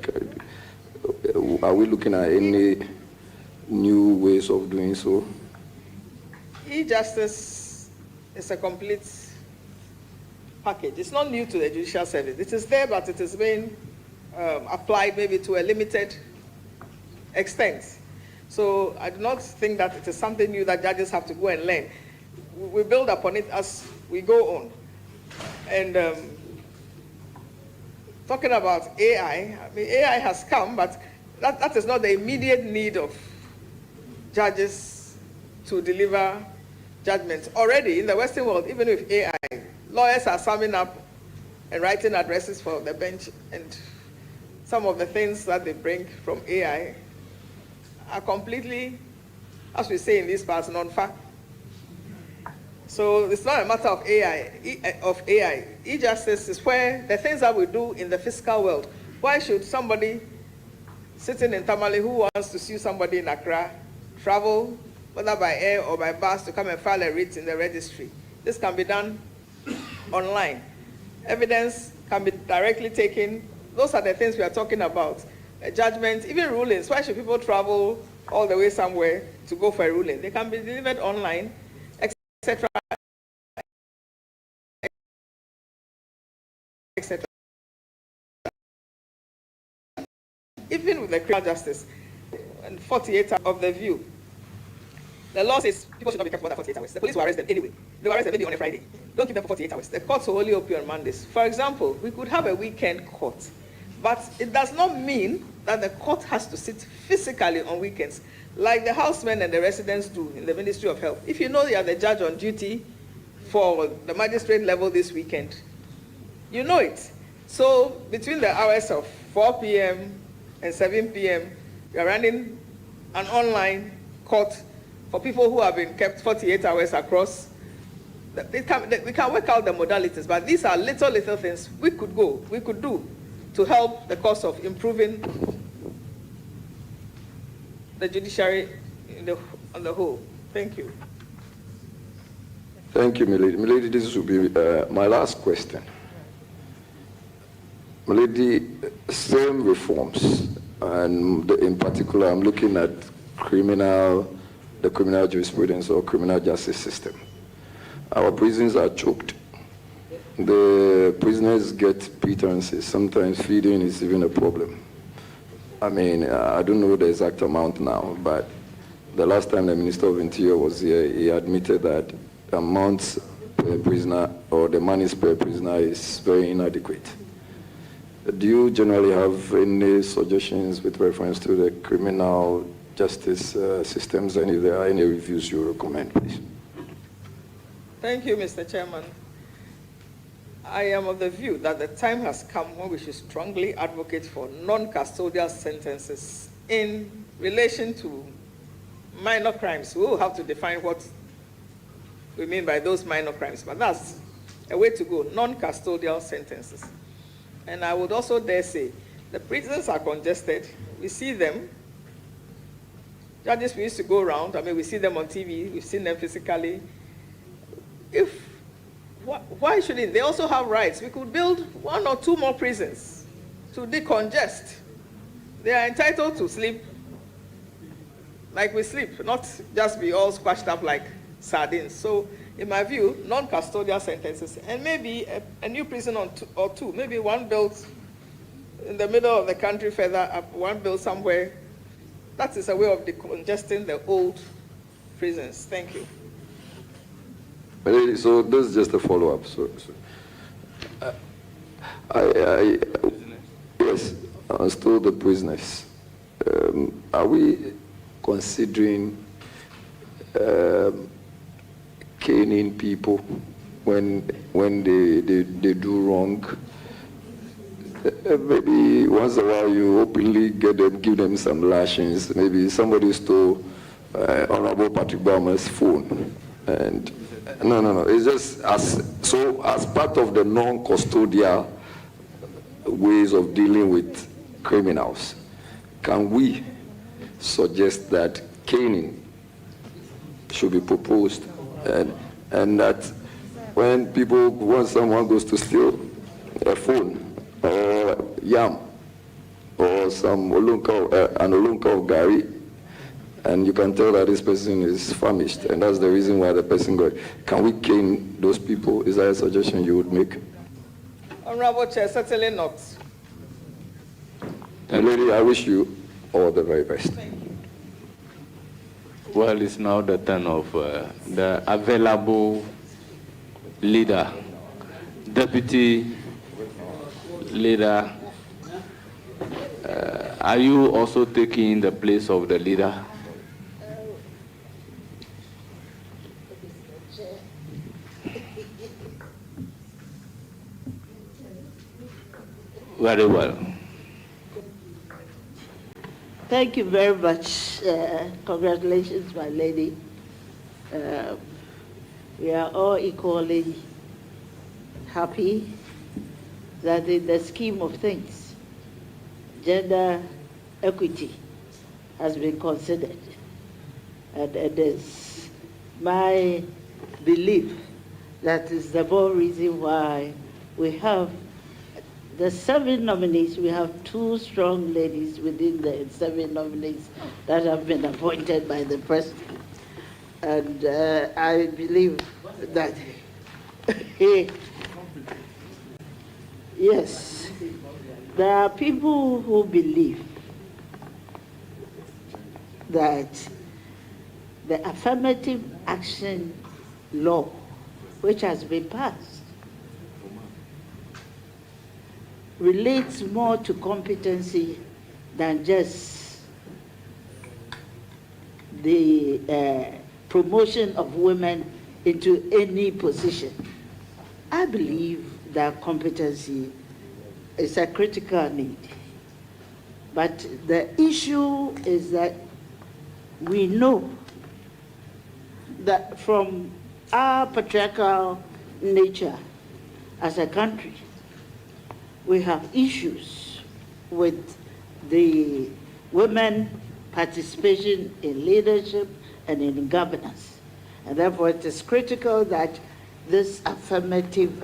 Are we looking at any new ways of doing so? E-justice is a complete package. It's not new to the judicial service. It is there, but it is being applied maybe to a limited extent. So I do not think that it is something new that judges have to go and learn. We build upon it as we go on. And talking about AI, I mean, AI has come, but that is not the immediate need of judges to deliver judgments. Already in the Western world, even with AI, lawyers are summing up and writing addresses for the bench, and some of the things that they bring from AI are completely, as we say in these parts, non-fact. So it's not a matter of AI. E-justice is where the things that we do in the physical world. Why should somebody sitting in Tamale who wants to sue somebody in Accra travel, whether by air or by bus, to come and file a writ in the registry? This can be done online. Evidence can be directly taken. Those are the things we are talking about. A judgment, even rulings. Why should people travel all the way somewhere to go for a ruling? They can be delivered online, etc., etc. Even with the criminal justice, and 48 hours of the view, the law says people should not be kept for more than 48 hours. The police will arrest them anyway. They will arrest them maybe on a Friday. Don't keep them for 48 hours. The courts will only open on Mondays. For example, we could have a weekend court, but it does not mean that the court has to sit physically on weekends, like the housemen and the residents do in the Ministry of Health. If you know you are the judge on duty for the magistrate level this weekend, you know it. So between the hours of 4 p.m. and 7 p.m., you are running an online court for people who have been kept 48 hours across. We can work out the modalities, but these are little things we could do to help the cause of improving the judiciary on the whole. Thank you. Thank you, Milady. Milady, this will be my last question. Milady, same reforms, and in particular, I'm looking at the criminal jurisprudence or criminal justice system. Our prisons are choked. The prisoners get pittances. Sometimes feeding is even a problem. I mean, I don't know the exact amount now, but the last time the Minister of Interior was here, he admitted that the amounts per prisoner or the monies per prisoner is very inadequate. Do you generally have any suggestions with reference to the criminal justice systems, and if there are any reviews you recommend, please? Thank you, Mr. Chairman. I am of the view that the time has come when we should strongly advocate for non-custodial sentences in relation to minor crimes. We will have to define what we mean by those minor crimes, but that's a way to go, non-custodial sentences. And I would also dare say, the prisons are congested. We see them. Judges, we used to go around. I mean, we see them on TV. We've seen them physically. Why shouldn't they also have rights? We could build 1 or 2 more prisons to decongest. They are entitled to sleep like we sleep, not just be all squashed up like sardines. So, in my view, non-custodial sentences, and maybe a new prison or two, maybe one built in the middle of the country further up, one built somewhere. That is a way of decongesting the old prisons. Thank you. So this is just a follow-up. Yes, still the prisoners. Are we considering caning people when they do wrong? Maybe once in a while you openly give them some lashings. Maybe somebody stole Honorable Patrick Baumer's phone, and no. It's just as part of the non-custodial ways of dealing with criminals. Can we suggest that caning should be proposed, and that when someone goes to steal a phone or yam or some an olunka of gari, and you can tell that this person is famished, and that's the reason why the person got. Can we cane those people? Is that a suggestion you would make? Honorable Chair, certainly not. Lady, I wish you all the very best. Thank you. Well, it's now the turn of the available leader, deputy leader. Are you also taking the place of the leader? Very well. Thank you very much. Congratulations, my lady. We are all equally happy that in the scheme of things, gender equity has been considered. And it is my belief that is the more reason why we have the 7 nominees. We have 2 strong ladies within the 7 nominees that have been appointed by the president. And I believe that, yes, there are people who believe that the affirmative action law, which has been passed, relates more to competency than just the promotion of women into any position. I believe that competency is a critical need. But the issue is that we know that from our patriarchal nature as a country, we have issues with the women participation in leadership and in governance. And therefore, it is critical that this affirmative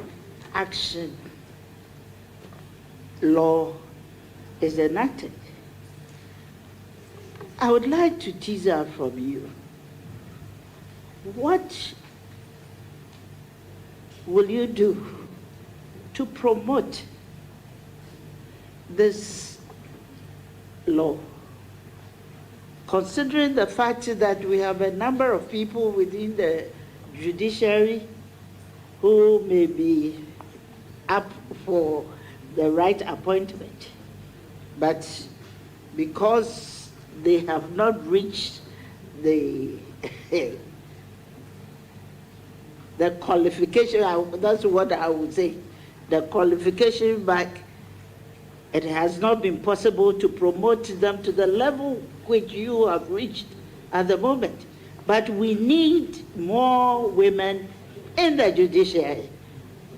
action law is enacted. I would like to tease out from you, what will you do to promote this law? Considering the fact that we have a number of people within the judiciary who may be up for the right appointment, but because they have not reached the the qualification, that's what I would say, the qualification back, it has not been possible to promote them to the level which you have reached at the moment. But we need more women in the judiciary.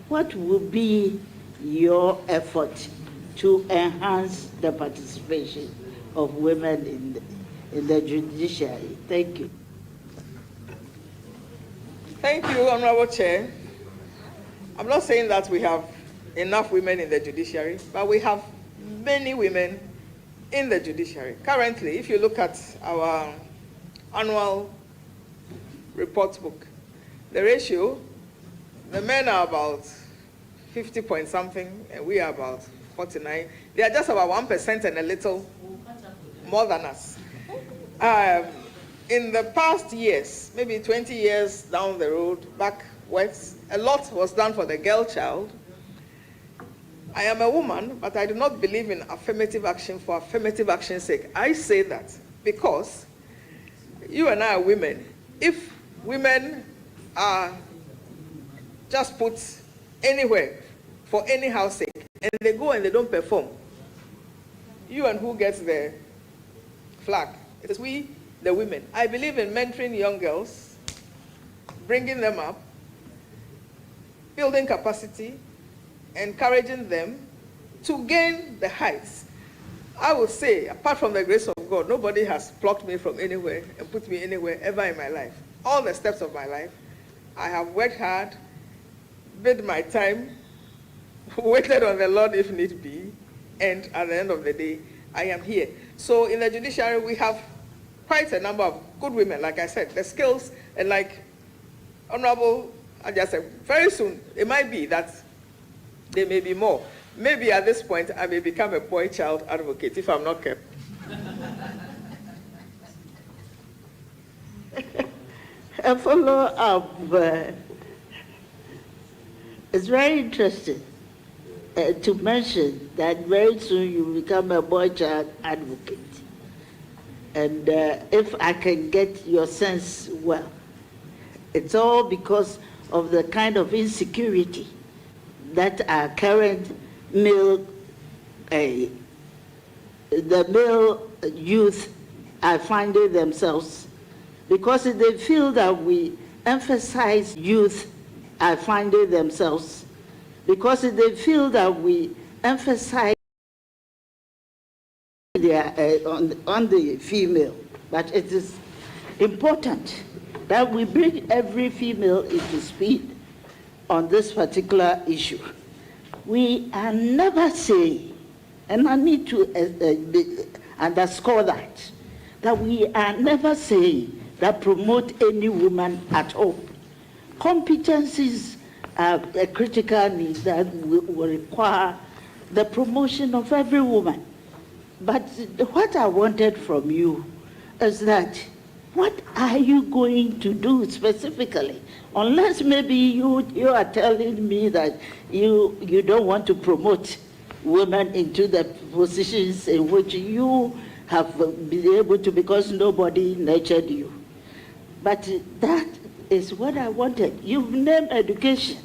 What will be your effort to enhance the participation of women in the judiciary? Thank you. Thank you, Honorable Chair. I'm not saying that we have enough women in the judiciary, but we have many women in the judiciary. Currently, if you look at our annual report book, the ratio, the men are about 50 point something, and we are about 49. They are just about 1% and a little more than us. In the past years, maybe 20 years down the road, backwards, a lot was done for the girl child. I am a woman, but I do not believe in affirmative action for affirmative action's sake. I say that because you and I are women. If women are just put anywhere for any house sake, and they go and they don't perform, you and who gets the flag? It is we, the women. I believe in mentoring young girls, bringing them up, building capacity, encouraging them to gain the heights. I would say, apart from the grace of God, nobody has plucked me from anywhere and put me anywhere ever in my life. All the steps of my life, I have worked hard, bid my time, waited on the Lord if need be, and at the end of the day, I am here. So in the judiciary, we have quite a number of good women, like I said, the skills, and like Honorable, I just said, very soon, it might be that there may be more. Maybe at this point, I may become a boy child advocate if I'm not kept. A follow-up. It's very interesting to mention that very soon you become a boy child advocate. And if I can get your sense well, it's all because of the kind of insecurity that our current male, the male youth are finding themselves, because they feel that we emphasize youth are finding themselves, because they feel that we emphasize on the female. But it is important that we bring every female into speed on this particular issue. We are never saying, and I need to underscore that we are never saying that promote any woman at all. Competencies are a critical need that will require the promotion of every woman. But what I wanted from you is that, what are you going to do specifically? Unless maybe you are telling me that you don't want to promote women into the positions in which you have been able to, because nobody nurtured you. But that is what I wanted. You've named education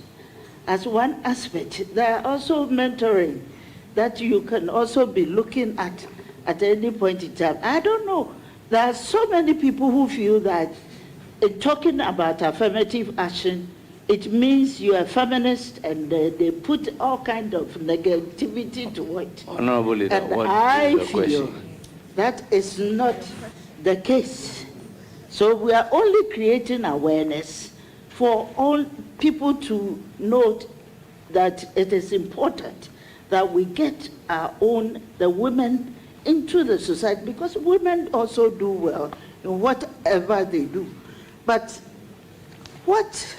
as one aspect. There are also mentoring that you can also be looking at any point in time. I don't know. There are so many people who feel that in talking about affirmative action, it means you are feminist, and they put all kind of negativity to it. Honorable Leader, and what I is the feel question? that is not the case. So we are only creating awareness for all people to note that it is important that we get the women into the society, because women also do well in whatever they do. But what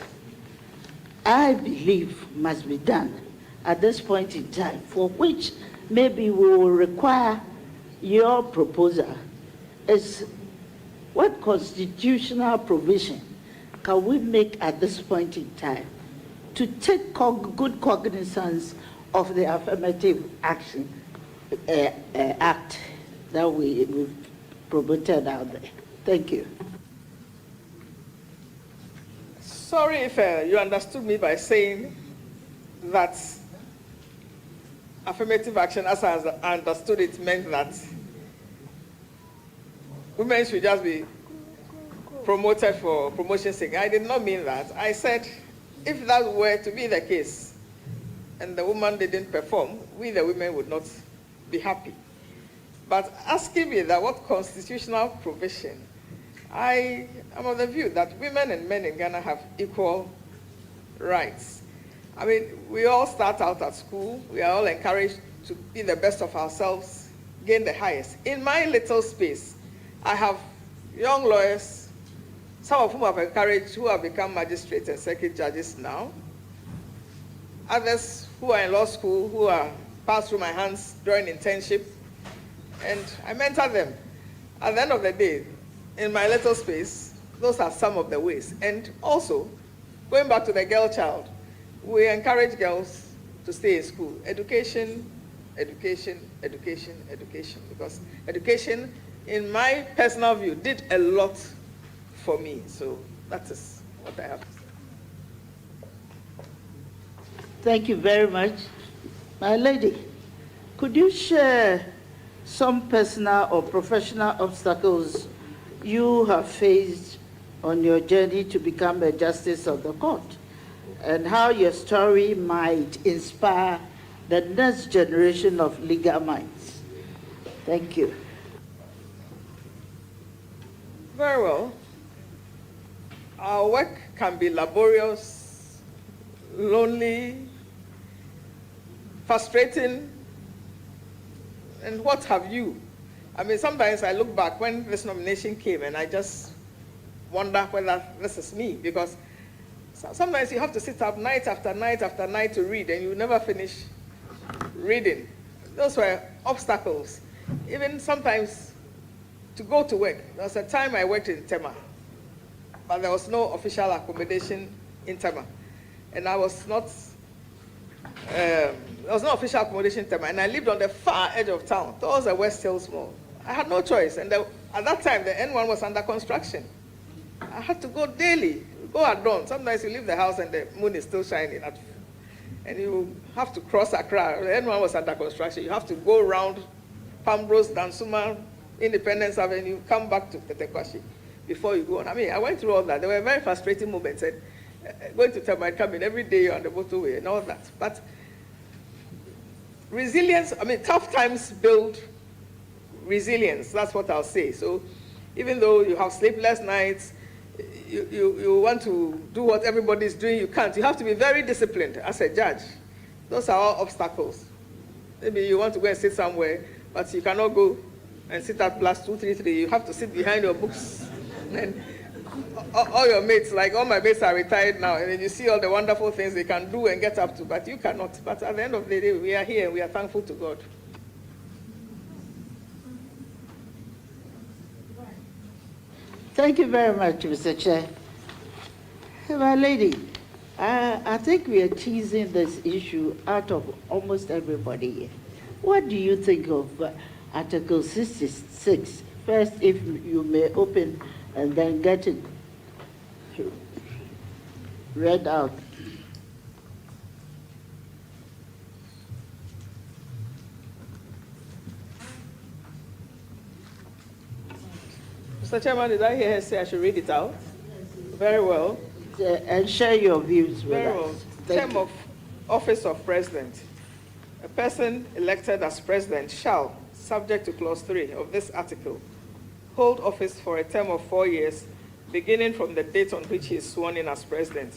I believe must be done at this point in time, for which maybe we will require your proposal, is what constitutional provision can we make at this point in time to take good cognizance of the affirmative action act that we've promoted out there? Thank you. Sorry if you understood me by saying that affirmative action, as I understood it, meant that women should just be promoted for promotion's sake. I did not mean that. I said if that were to be the case and the woman didn't perform, we the women would not be happy. But asking me that what constitutional provision, I am of the view that women and men in Ghana have equal rights. I mean, we all start out at school. We are all encouraged to be the best of ourselves, gain the highest. In my little space, I have young lawyers, some of whom I've encouraged, who have become magistrates and circuit judges now. Others who are in law school, who are passed through my hands during internship, and I mentor them. At the end of the day, in my little space, those are some of the ways. And also, going back to the girl child, we encourage girls to stay in school. Education, education, education, education. Because education, in my personal view, did a lot for me. So that is what I have to say. Thank you very much. My lady, could you share some personal or professional obstacles you have faced on your journey to become a justice of the court, and how your story might inspire the next generation of legal minds? Thank you. Very well. Our work can be laborious, lonely, frustrating, and what have you. I mean, sometimes I look back when this nomination came and I just wonder whether this is me, because sometimes you have to sit up night after night after night to read and you never finish reading. Those were obstacles. Even sometimes to go to work. There was a time I worked in Tema, but there was no official accommodation in Tema. And I was not, there was no official accommodation in Tema, and I lived on the far edge of town, towards the West Hills Mall. I had no choice, and at that time, the N1 was under construction. I had to go daily, go at dawn. Sometimes you leave the house and the moon is still shining, and you have to cross Accra. The N1 was under construction. You have to go around Pambrose, Dansuma, Independence Avenue, come back to Petekwashi before you go on. I mean, I went through all that. There were very frustrating moments. And going to Tema, I come in every day on the motorway and all that. But resilience, I mean, tough times build resilience. That's what I'll say. So even though you have sleepless nights, you want to do what everybody's doing, you can't. You have to be very disciplined as a judge. Those are all obstacles. Maybe you want to go and sit somewhere, but you cannot go and sit at +233. You have to sit behind your books. And all your mates, like all my mates are retired now, and then you see all the wonderful things they can do and get up to, but you cannot. But at the end of the day, we are here and we are thankful to God. Thank you very much, Mr. Chair. My lady, I think we are teasing this issue out of almost everybody here. What do you think of Article 66? First, if you may open and then get it read out. Mr. Chairman, did I hear her say I should read it out? Very well. And share your views with Very us. well. Term of office of president. A person elected as president shall, subject to clause 3 of this article, hold office for a term of 4 years beginning from the date on which he is sworn in as president.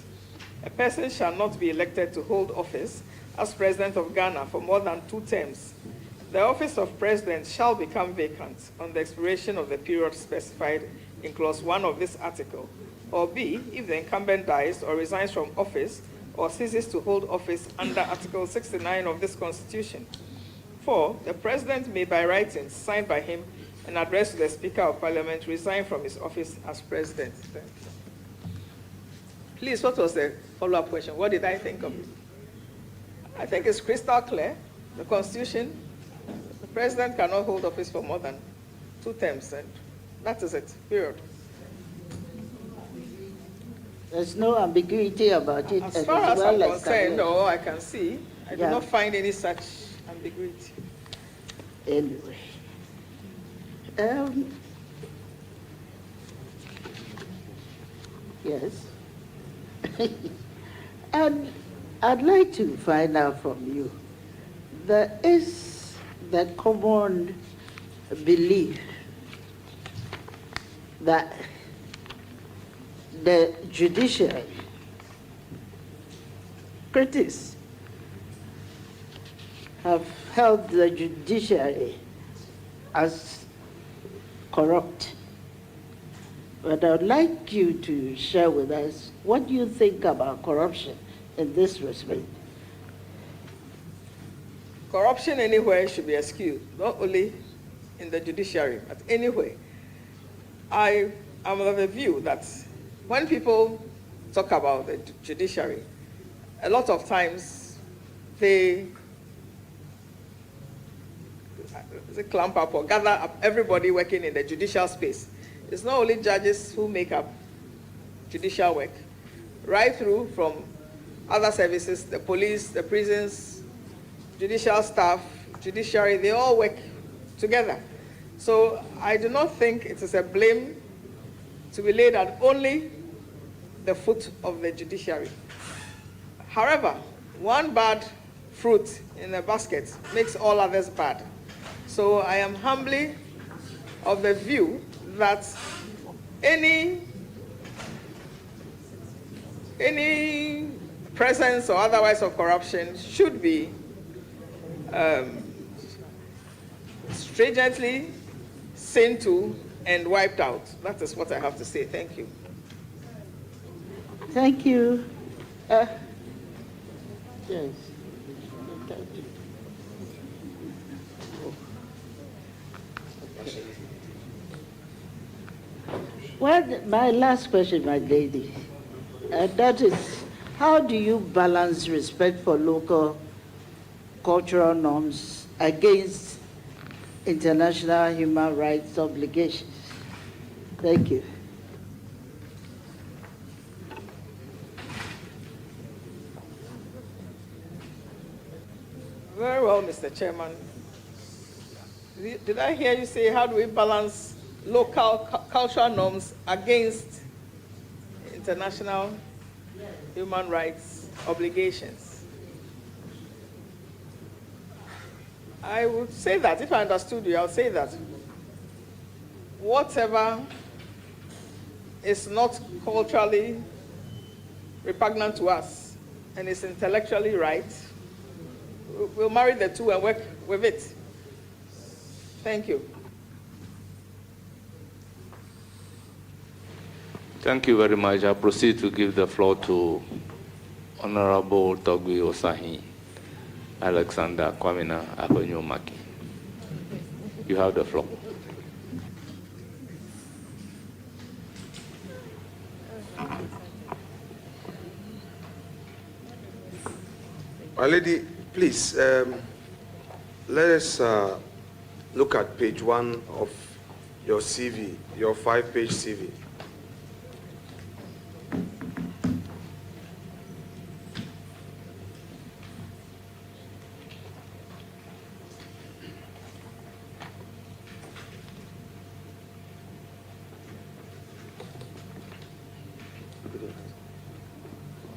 A person shall not be elected to hold office as president of Ghana for more than 2 terms. The office of president shall become vacant on the expiration of the period specified in clause 1 of this article, or B, if the incumbent dies or resigns from office or ceases to hold office under Article 69 of this Constitution. 4, the president may by writing, signed by him, and addressed to the Speaker of Parliament, resign from his office as president. Please, what was the follow-up question? What did I think of it? I think it's crystal clear. The Constitution, the president cannot hold office for more than 2 terms, and that is it, period. There's no ambiguity about it. As far as I'm concerned, or I can see, I do not find any such ambiguity. Anyway. Yes. And I'd like to find out from you, there is that common belief that the judiciary, critics have held the judiciary as corrupt. But I'd like you to share with us what you think about corruption in this respect. Corruption anywhere should be excused, not only in the judiciary, but anywhere. I am of the view that when people talk about the judiciary, a lot of times they clamp up or gather up everybody working in the judicial space. It's not only judges who make up judicial work, right through from other services, the police, the prisons, judicial staff, judiciary, they all work together. So I do not think it is a blame to be laid at only the foot of the judiciary. However, one bad fruit in a basket makes all others bad. So I am humbly of the view that any presence or otherwise of corruption should be stringently seen to and wiped out. That is what I have to say. Thank you. Thank you. Yes. Well, my last question, my lady, that is, how do you balance respect for local cultural norms against international human rights obligations? Thank you. Very well, Mr. Chairman. Did I hear you say, how do we balance local cultural norms against international human rights obligations? I would say that, if I understood you, I would say that whatever is not culturally repugnant to us and is intellectually right, we'll marry the two and work with it. Thank you. Thank you very much. I proceed to give the floor to Honorable Togui Osahi Alexander Kwamina Aponyo-Maki. You have the floor. My lady, please, let us look at page 1 of your CV, your 5-page CV.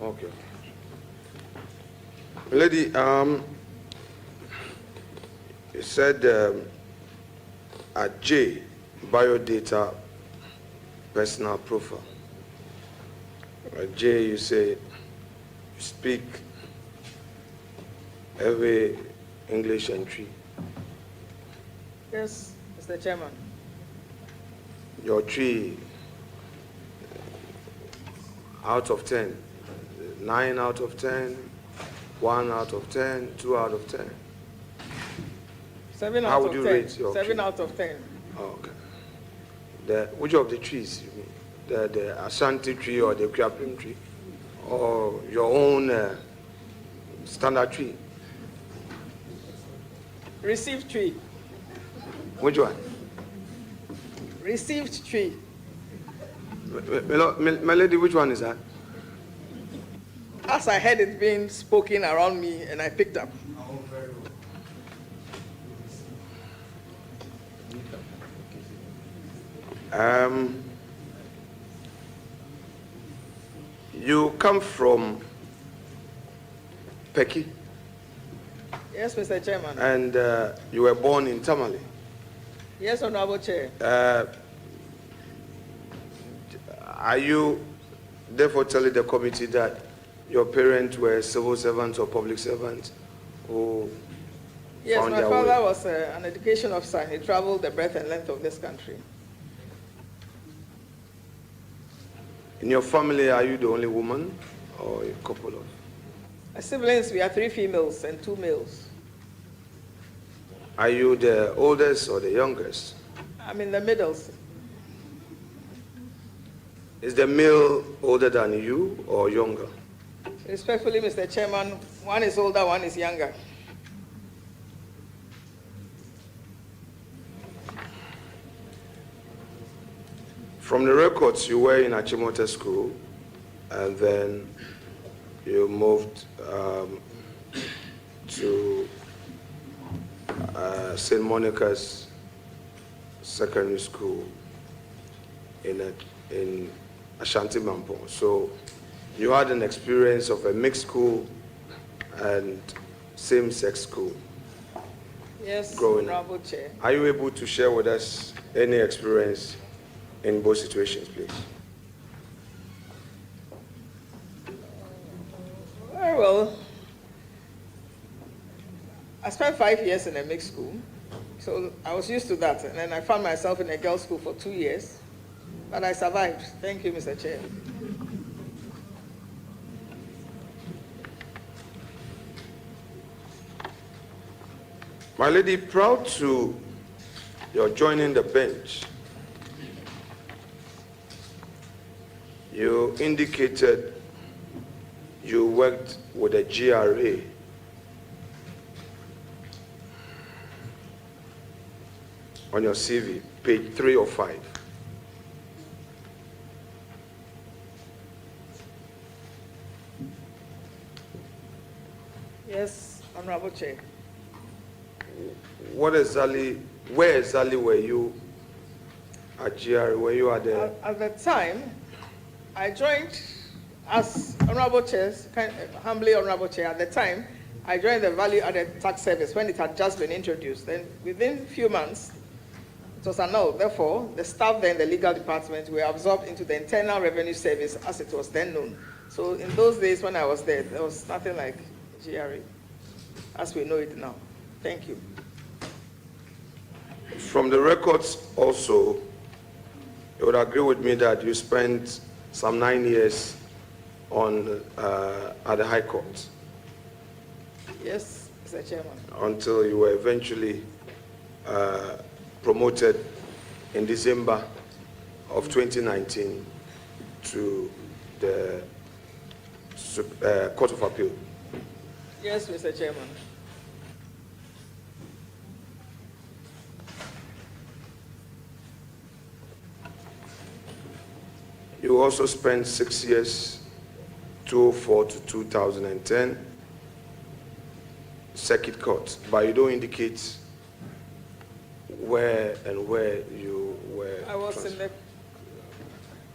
Okay. Lady, you said at J, biodata personal profile. Jay, you say you speak every English entry. Yes, Mr. Chairman. Your tree, out of 10, 9 out of 10, 1 out of 10, 2 out of 10. 7 How out would of you 10. rate your 7 tree? out of 10. Oh, okay. Which of the trees you mean? The Ashanti tree or the Kwapim tree? Or your own standard tree? Received tree. Which one? Received tree. My lady, which one is that? As I heard it being spoken around me, and I picked up. You come from Peki? Yes, Mr. Chairman. And you were born in Tamale? Yes, Honorable Chair. Are you therefore telling the committee that your parents were civil servants or public servants who Yes, found my their father way? was an education officer. He traveled the breadth and length of this country. In your family, are you the only woman or a couple of? My siblings, we are 3 females and 2 males. Are you the oldest or the youngest? I'm in the middle. Is the male older than you or younger? Respectfully, Mr. Chairman, one is older, one is younger. From the records, you were in Achimota School, and then you moved to St. Monica's Secondary School in Ashanti Mampo. So you had an experience of a mixed school and same-sex school. Yes, growing up. Honorable Chair. Are you able to share with us any experience in both situations, please? Very well. I spent 5 years in a mixed school, so I was used to that. And then I found myself in a girls' school for 2 years, but I survived. Thank you, Mr. Chair. My lady, proud to your joining the bench, you indicated you worked with the GRA. On your CV, page 3 or 5. Yes, Honorable Chair. Where exactly were you at GRA? Were you at the... At the time, I joined as Honorable Chair, humbly Honorable Chair, at the time, I joined the Value Added Tax Service when it had just been introduced. Then within a few months, it was annulled. Therefore, the staff there in the legal department were absorbed into the Internal Revenue Service as it was then known. So in those days when I was there was nothing like GRA as we know it now. Thank you. From the records also, you would agree with me that you spent some 9 years at the High Court. Yes, Mr. Chairman. Until you were eventually promoted in December of 2019 to the Court of Appeal. Yes, Mr. Chairman. You also spent 6 years, 2004 to 2010, Circuit Court, but you don't indicate where you were. I was in the,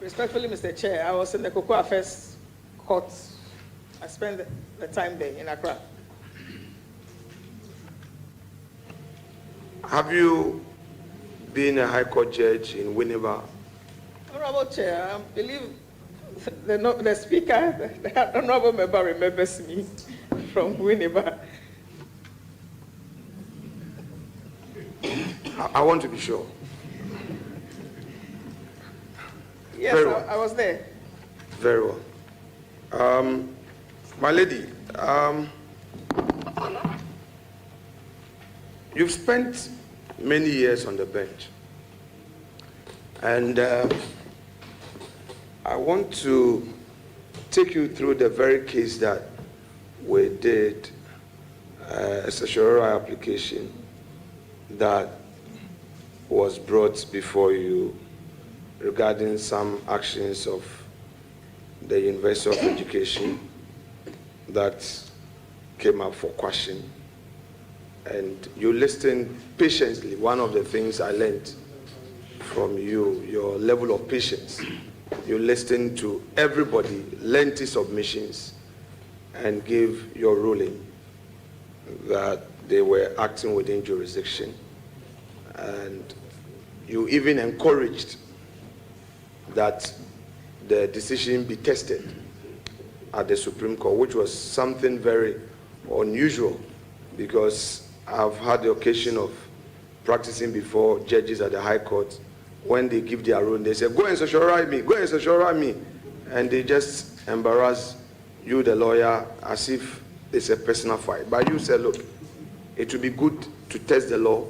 respectfully, Mr. Chair, I was in the Cocoa Affairs Court. I spent the time there in Accra. Have you been a High Court judge in Winneba Honorable Chair, I believe the Speaker, the Honorable Member remembers me from Winneba. I want to be sure. Yes, I was there. Very well. My lady, you've spent many years on the bench. And I want to take you through the very case that we did, a certiorari application that was brought before you regarding some actions of the University of Education that came up for question. And you listened patiently. One of the things I learned from you, your level of patience. You listened to everybody, lengthy submissions, and gave your ruling that they were acting within jurisdiction. And you even encouraged that the decision be tested at the Supreme Court, which was something very unusual, because I've had the occasion of practicing before judges at the High Court. When they give their ruling, they say, go and certiorari me, go and certiorari me. And they just embarrass you, the lawyer, as if it's a personal fight. But you said, look, it would be good to test the law,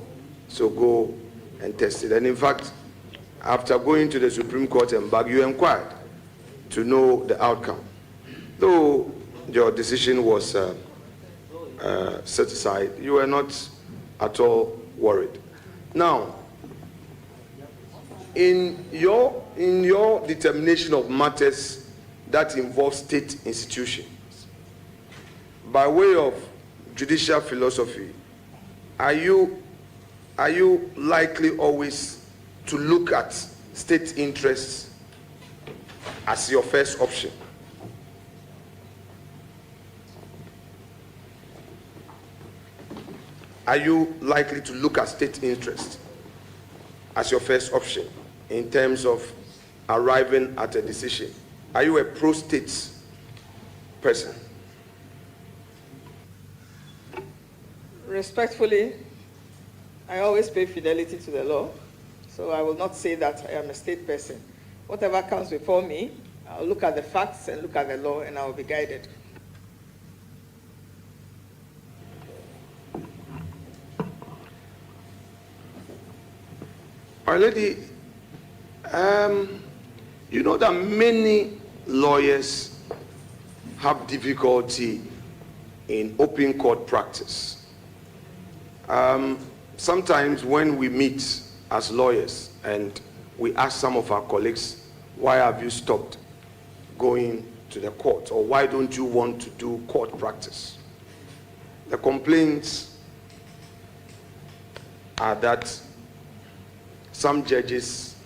so go and test it. And in fact, after going to the Supreme Court and back, you inquired to know the outcome. Though your decision was set aside, you were not at all worried. Now, in your determination of matters that involve state institutions, by way of judicial philosophy, are you likely always to look at state interests as your first option? Are you likely to look at state interests as your first option in terms of arriving at a decision? Are you a pro-state person? Respectfully, I always pay fidelity to the law, so I will not say that I am a state person. Whatever comes before me, I'll look at the facts and look at the law, and I will be guided. My lady, you know that many lawyers have difficulty in open court practice. Sometimes when we meet as lawyers and we ask some of our colleagues, why have you stopped going to the court, or why don't you want to do court practice? The complaints are that some judges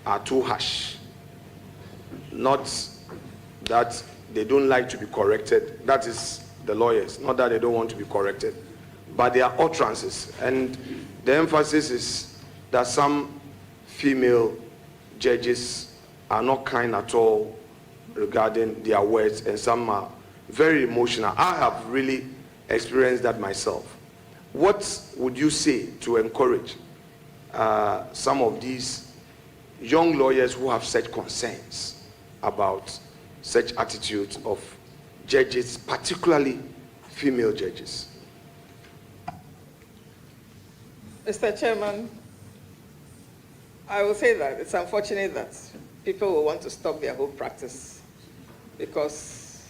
are too harsh. Not that they don't like to be corrected. That is the lawyers. Not that they don't want to be corrected. But their utterances. And the emphasis is that some female judges are not kind at all regarding their words, and some are very emotional. I have really experienced that myself. What would you say to encourage some of these young lawyers who have such concerns about such attitudes of judges, particularly female judges? Mr. Chairman, I will say that it's unfortunate that people will want to stop their whole practice because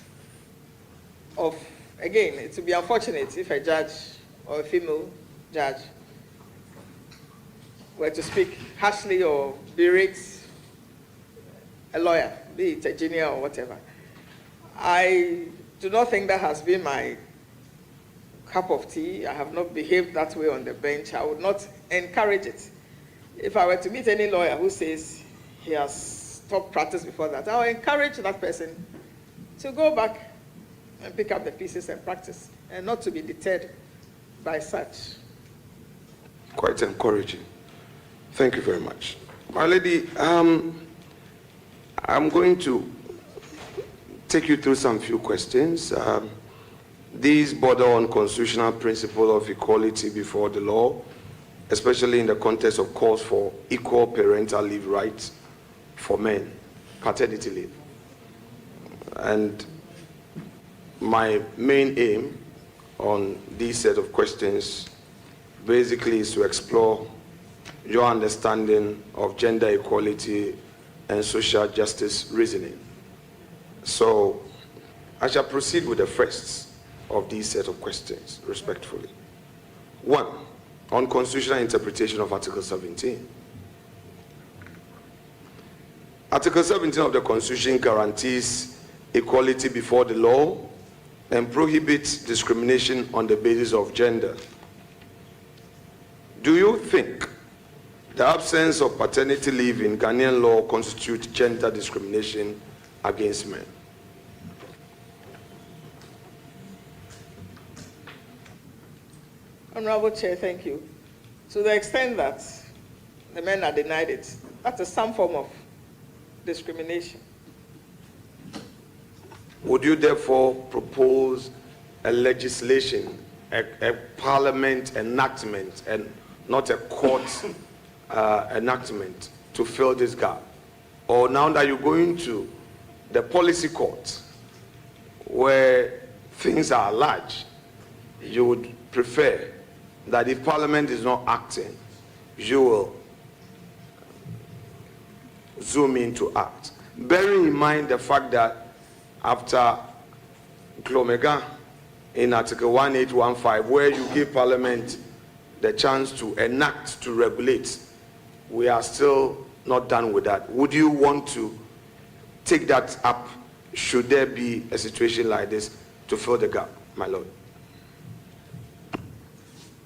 of, again, it would be unfortunate if a judge or a female judge were to speak harshly or berate a lawyer, be it a junior or whatever. I do not think that has been my cup of tea. I have not behaved that way on the bench. I would not encourage it. If I were to meet any lawyer who says he has stopped practice before that, I will encourage that person to go back and pick up the pieces and practice, and not to be deterred by such. Quite encouraging. Thank you very much. My lady, I'm going to take you through some few questions. These border on constitutional principle of equality before the law, especially in the context of calls for equal parental leave rights for men, paternity leave. And my main aim on this set of questions basically is to explore your understanding of gender equality and social justice reasoning. So I shall proceed with the first of these set of questions, respectfully. 1, on constitutional interpretation of Article 17. Article 17 of the Constitution guarantees equality before the law and prohibits discrimination on the basis of gender. Do you think the absence of paternity leave in Ghanaian law constitutes gender discrimination against men? Honorable Chair, thank you. To the extent that the men are denied it, that is some form of discrimination. Would you therefore propose a legislation, a parliament enactment, and not a court enactment to fill this gap? Or now that you're going to the policy court, where things are large, you would prefer that if Parliament is not acting, you will zoom in to act, bearing in mind the fact that after Glomega in Article 1815, where you give Parliament the chance to enact, to regulate, we are still not done with that. Would you want to take that up should there be a situation like this to fill the gap, my Lord?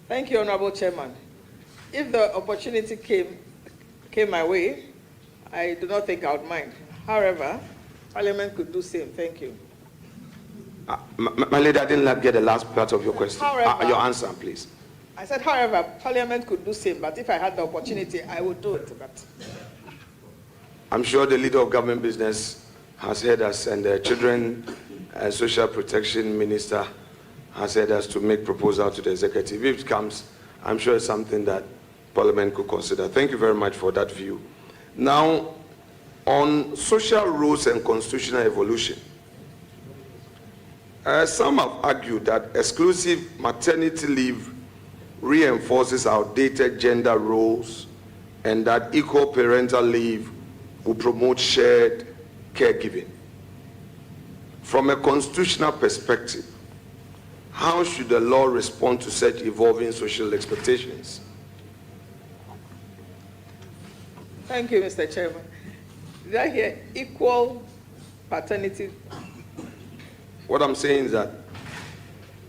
Thank you, Honorable Chairman. If the opportunity came my way, I do not think I would mind. However, Parliament could do same. Thank you. My lady, I didn't get the last part of your question. However, your answer, please. I said, however, Parliament could do same, but if I had the opportunity, I would do it. But I'm sure the leader of government business has heard us, and the Children and Social Protection Minister has heard us to make proposal to the executive. If it comes, I'm sure it's something that Parliament could consider. Thank you very much for that view. Now, on social rules and constitutional evolution, some have argued that exclusive maternity leave reinforces outdated gender roles and that equal parental leave will promote shared caregiving. From a constitutional perspective, how should the law respond to such evolving social expectations? thank you, Mr. Chairman. Did I hear equal paternity? What I'm saying is that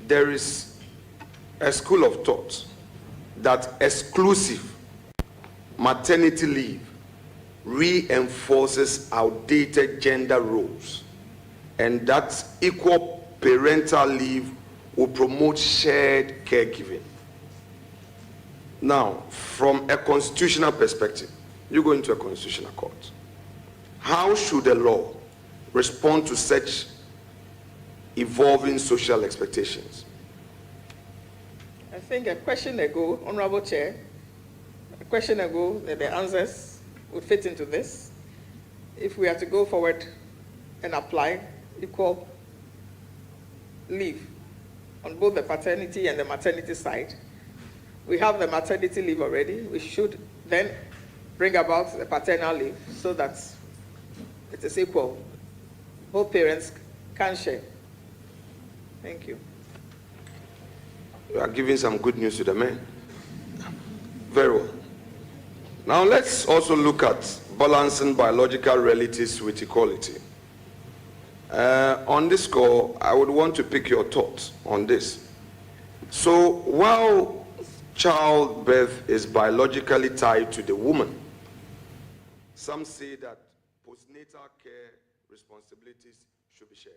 there is a school of thought that exclusive maternity leave reinforces outdated gender roles, and that equal parental leave will promote shared caregiving. Now, from a constitutional perspective, you go into a constitutional court. How should the law respond to such evolving social expectations? I think a question ago, Honorable Chair, a question ago, the answers would fit into this. If we are to go forward and apply equal leave on both the paternity and the maternity side, we have the maternity leave already. We should then bring about the paternal leave so that it is equal. Both parents can share. Thank you. You are giving some good news to the men. Very well. Now let's also look at balancing biological realities with equality. On this score, I would want to pick your thoughts on this. So while childbirth is biologically tied to the woman, some say that postnatal care responsibilities should be shared.